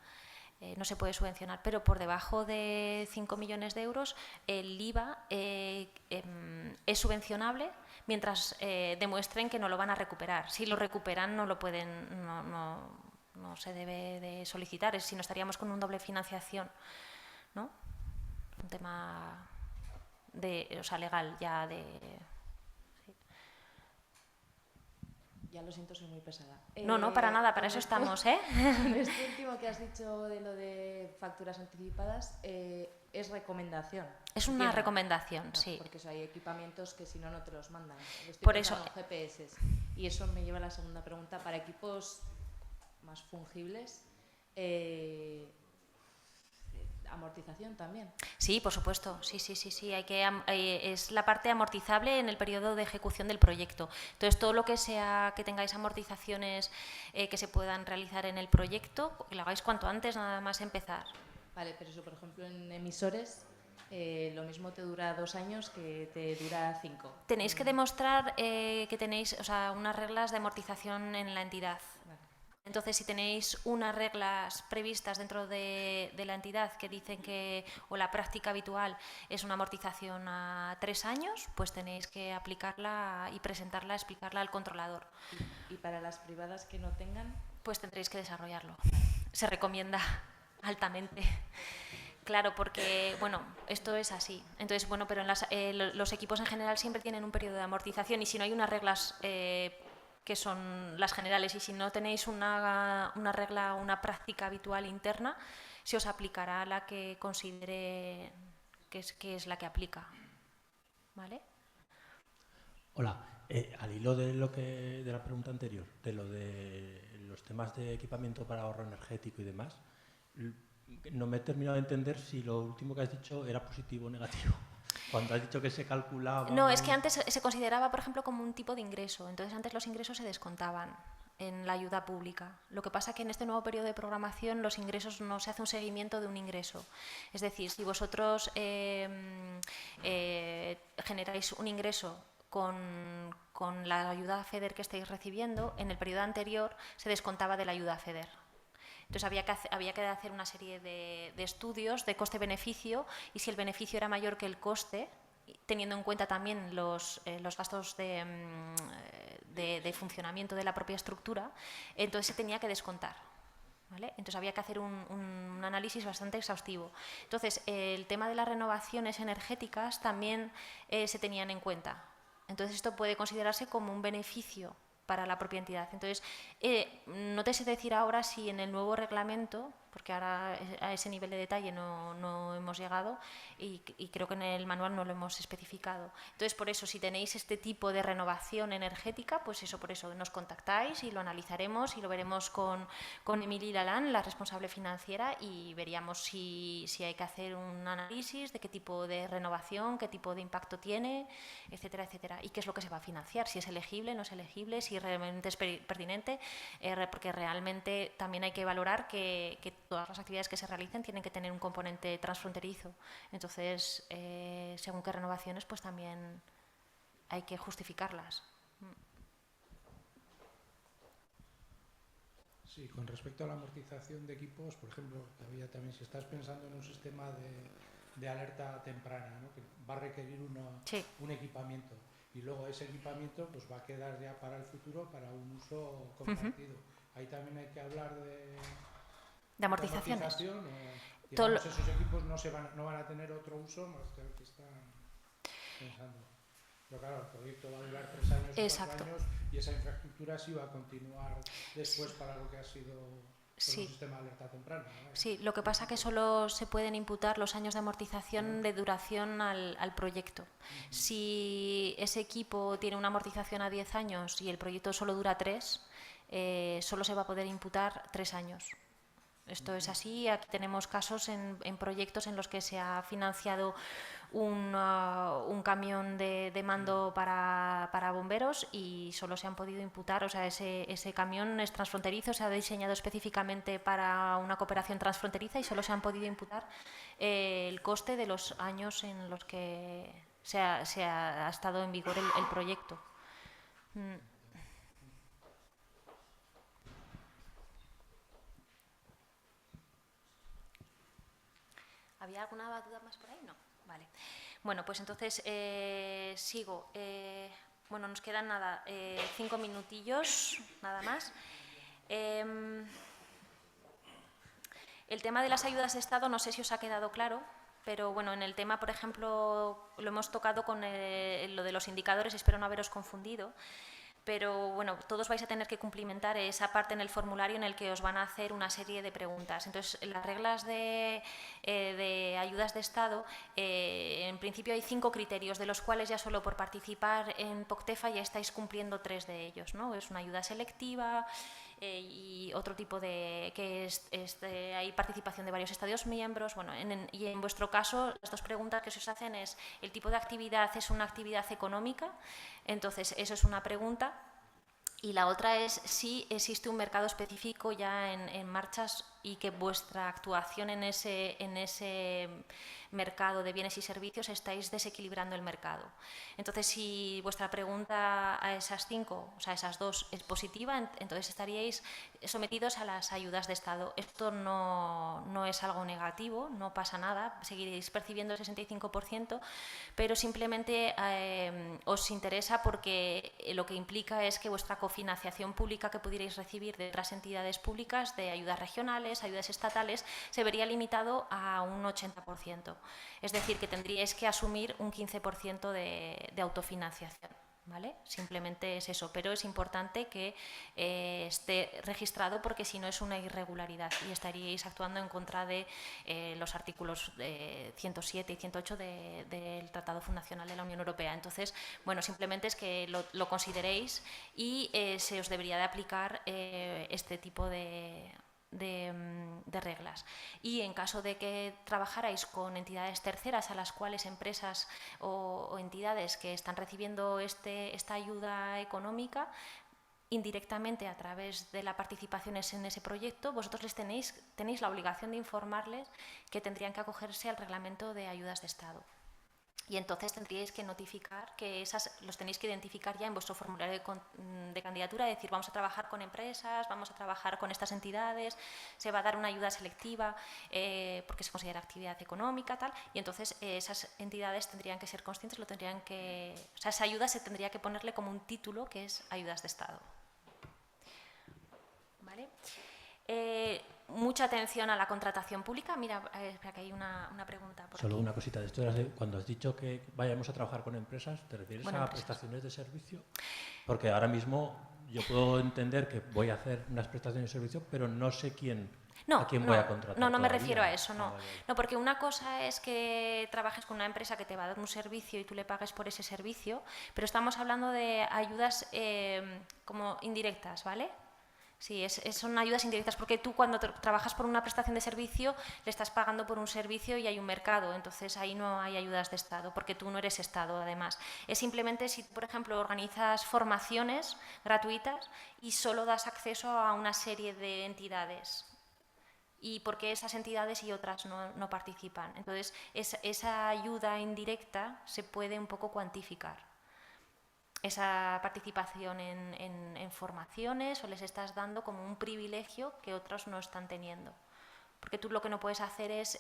no se puede subvencionar, pero por debajo de 5 millones de euros el IVA es subvencionable mientras demuestren que no lo van a recuperar. Si lo recuperan no lo pueden, no se debe de solicitar, si no estaríamos con un doble financiación, ¿no? Un tema legal ya de... Ya lo siento, soy muy pesada. No, para nada, para eso estamos, ¿eh? Esto último que has dicho de lo de facturas anticipadas es recomendación. Es una recomendación, No, sí. porque hay equipamientos que si no, no te los mandan. Por eso... GPS. Y eso me lleva a la segunda pregunta. Para equipos más fungibles, amortización también. Sí, por supuesto, sí, es la parte amortizable en el periodo de ejecución del proyecto. Entonces, todo lo que sea que tengáis amortizaciones que se puedan realizar en el proyecto, que lo hagáis cuanto antes, nada más empezar. Vale, pero eso, por ejemplo, en emisores, lo mismo te dura 2 años que te dura 5. Tenéis que demostrar que tenéis, unas reglas de amortización en la entidad. Vale. Entonces, si tenéis unas reglas previstas dentro de la entidad que dicen que, o la práctica habitual es una amortización a 3 años, pues tenéis que aplicarla y presentarla, explicarla al controlador. ¿Y para las privadas que no tengan? Pues tendréis que desarrollarlo. Se recomienda altamente. Claro, porque, bueno, esto es así. Entonces, bueno, pero los equipos en general siempre tienen un periodo de amortización y si no hay unas reglas que son las generales y si no tenéis una regla, una práctica habitual interna, se os aplicará la que considere que es la que aplica. ¿Vale? Hola, al hilo de la pregunta anterior, de lo de los temas de equipamiento para ahorro energético y demás, no me he terminado de entender si lo último que has dicho era positivo o negativo. Cuando has dicho que se calculaba... No, es que antes se consideraba, por ejemplo, como un tipo de ingreso. Entonces, antes los ingresos se descontaban en la ayuda pública. Lo que pasa es que en este nuevo periodo de programación los ingresos no se hace un seguimiento de un ingreso. Es decir, si vosotros generáis un ingreso con la ayuda FEDER que estáis recibiendo, en el periodo anterior se descontaba de la ayuda FEDER. Entonces había que hacer una serie de estudios de coste-beneficio y si el beneficio era mayor que el coste, teniendo en cuenta también los gastos de funcionamiento de la propia estructura, entonces se tenía que descontar. ¿Vale? Entonces había que hacer un análisis bastante exhaustivo. Entonces el tema de las renovaciones energéticas también se tenían en cuenta. Entonces esto puede considerarse como un beneficio para la propia entidad. Entonces, no te sé decir ahora si en el nuevo reglamento, porque ahora a ese nivel de detalle no hemos llegado y creo que en el manual no lo hemos especificado. Entonces, por eso, si tenéis este tipo de renovación energética, pues eso, por eso nos contactáis y lo analizaremos y lo veremos con Emilie Lalán, la responsable financiera, y veríamos si hay que hacer un análisis de qué tipo de renovación, qué tipo de impacto tiene, etcétera, etcétera, y qué es lo que se va a financiar, si es elegible, no es elegible, si realmente es pertinente, porque realmente también hay que valorar que todas las actividades que se realicen tienen que tener un componente transfronterizo. Entonces, según qué renovaciones, pues también hay que justificarlas. Sí, con respecto a la amortización de equipos, por ejemplo, había también, si estás pensando en un sistema de alerta temprana, ¿no? Que va a requerir un equipamiento y luego ese equipamiento pues va a quedar ya para el futuro para un uso compartido. Ahí también hay que hablar de amortizaciones. Digamos, esos equipos no van a tener otro uso más que el que están pensando. Pero claro, el proyecto va a durar 3 años, 4 años y esa infraestructura sí va a continuar después para lo que ha sido un sistema de alerta temprana, ¿no? Sí, lo que pasa es que solo se pueden imputar los años de amortización de duración al proyecto. Si ese equipo tiene una amortización a 10 años y el proyecto solo dura 3, solo se va a poder imputar 3 años. Esto es así. Aquí tenemos casos en proyectos en los que se ha financiado un camión de mando para bomberos y solo se han podido imputar, o sea, ese camión es transfronterizo, se ha diseñado específicamente para una cooperación transfronteriza y solo se han podido imputar el coste de los años en los que se ha estado en vigor el proyecto. ¿Había alguna duda más por ahí? No. Vale. Bueno, pues entonces sigo. Bueno, nos quedan nada, 5 minutillos, nada más. El tema de las ayudas de Estado, no sé si os ha quedado claro, pero bueno, en el tema, por ejemplo, lo hemos tocado con lo de los indicadores, espero no haberos confundido. Pero bueno, todos vais a tener que cumplimentar esa parte en el formulario en el que os van a hacer una serie de preguntas. Entonces, las reglas de ayudas de Estado, en principio hay 5 criterios, de los cuales ya solo por participar en POCTEFA ya estáis cumpliendo 3 de ellos, ¿no? Es una ayuda selectiva y otro tipo de que hay participación de varios Estados miembros. Bueno, y en vuestro caso, las 2 preguntas que se os hacen es: ¿el tipo de actividad es una actividad económica? Entonces, eso es una pregunta. Y la otra es si existe un mercado específico ya en marchas y que vuestra actuación en ese mercado de bienes y servicios estáis desequilibrando el mercado. Entonces, si vuestra pregunta a esas 5, o sea, esas 2 es positiva, entonces estaríais sometidos a las ayudas de Estado. Esto no es algo negativo, no pasa nada, seguiréis percibiendo el 65%, pero simplemente os interesa porque lo que implica es que vuestra cofinanciación pública que pudierais recibir de otras entidades públicas, de ayudas regionales, ayudas estatales, se vería limitado a un 80%. Es decir, que tendríais que asumir un 15% de autofinanciación. ¿Vale? Simplemente es eso, pero es importante que esté registrado porque si no es una irregularidad y estaríais actuando en contra de los artículos 107 y 108 del Tratado Fundacional de la Unión Europea. Entonces, bueno, simplemente es que lo consideréis y se os debería de aplicar este tipo de reglas. Y en caso de que trabajarais con entidades terceras a las cuales empresas o entidades que están recibiendo esta ayuda económica indirectamente a través de la participación en ese proyecto, vosotros tenéis la obligación de informarles que tendrían que acogerse al reglamento de ayudas de Estado. Y entonces tendríais que notificar que los tenéis que identificar ya en vuestro formulario de candidatura, decir, vamos a trabajar con empresas, vamos a trabajar con estas entidades, se va a dar una ayuda selectiva porque se considera actividad económica, tal, y entonces esas entidades tendrían que ser conscientes, o sea, esa ayuda se tendría que ponerle como un título que es ayudas de Estado. ¿Vale? Mucha atención a la contratación pública. Mira, espera, que hay una pregunta por Solo aquí. una cosita de esto. Cuando has dicho que vayamos a trabajar con empresas, ¿te refieres a prestaciones de servicio? Porque ahora mismo yo puedo entender que voy a hacer unas prestaciones de servicio, pero no sé a quién voy a contratar. No me refiero a eso, no. No, porque una cosa es que trabajes con una empresa que te va a dar un servicio y tú le pagues por ese servicio, pero estamos hablando de ayudas como indirectas, ¿vale? Sí, son ayudas indirectas, porque tú cuando trabajas por una prestación de servicio le estás pagando por un servicio y hay un mercado, entonces ahí no hay ayudas de Estado, porque tú no eres Estado además. Es simplemente si, por ejemplo, organizas formaciones gratuitas y solo das acceso a una serie de entidades y porque esas entidades y otras no participan. Entonces, esa ayuda indirecta se puede un poco cuantificar. Esa participación en formaciones o les estás dando como un privilegio que otros no están teniendo. Porque tú lo que no puedes hacer es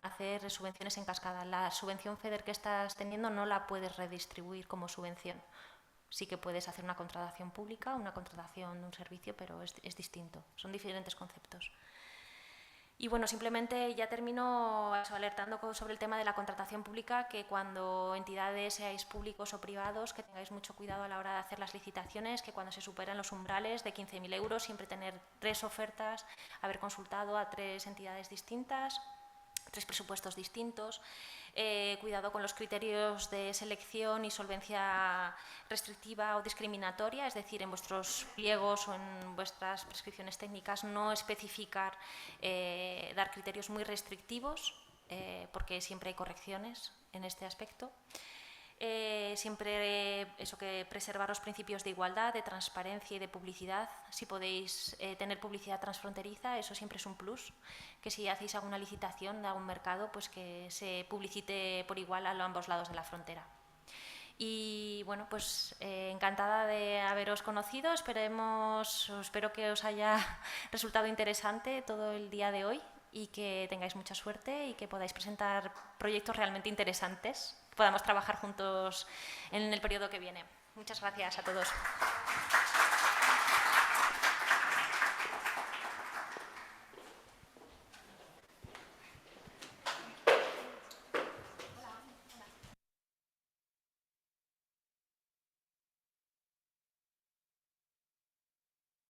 hacer subvenciones en cascada. La subvención FEDER que estás teniendo no la puedes redistribuir como subvención. Sí que puedes hacer una contratación pública, una contratación de un servicio, pero es distinto. Son diferentes conceptos. Y bueno, simplemente ya termino alertando sobre el tema de la contratación pública, que cuando entidades seáis públicos o privados, que tengáis mucho cuidado a la hora de hacer las licitaciones, que cuando se superan los umbrales de 15.000 euros, siempre tener 3 ofertas, haber consultado a 3 entidades distintas, 3 presupuestos distintos. Cuidado con los criterios de selección y solvencia restrictiva o discriminatoria, es decir, en vuestros pliegos o en vuestras prescripciones técnicas no especificar, dar criterios muy restrictivos, porque siempre hay correcciones en este aspecto. Siempre que preservar los principios de igualdad, de transparencia y de publicidad. Si podéis tener publicidad transfronteriza, eso siempre es un plus, que si hacéis alguna licitación de algún mercado, pues que se publicite por igual a ambos lados de la frontera. Y bueno, pues encantada de haberos conocido, espero que os haya resultado interesante todo el día de hoy y que tengáis mucha suerte y que podáis presentar proyectos realmente interesantes, que podamos trabajar juntos en el periodo que viene. Muchas gracias a todos.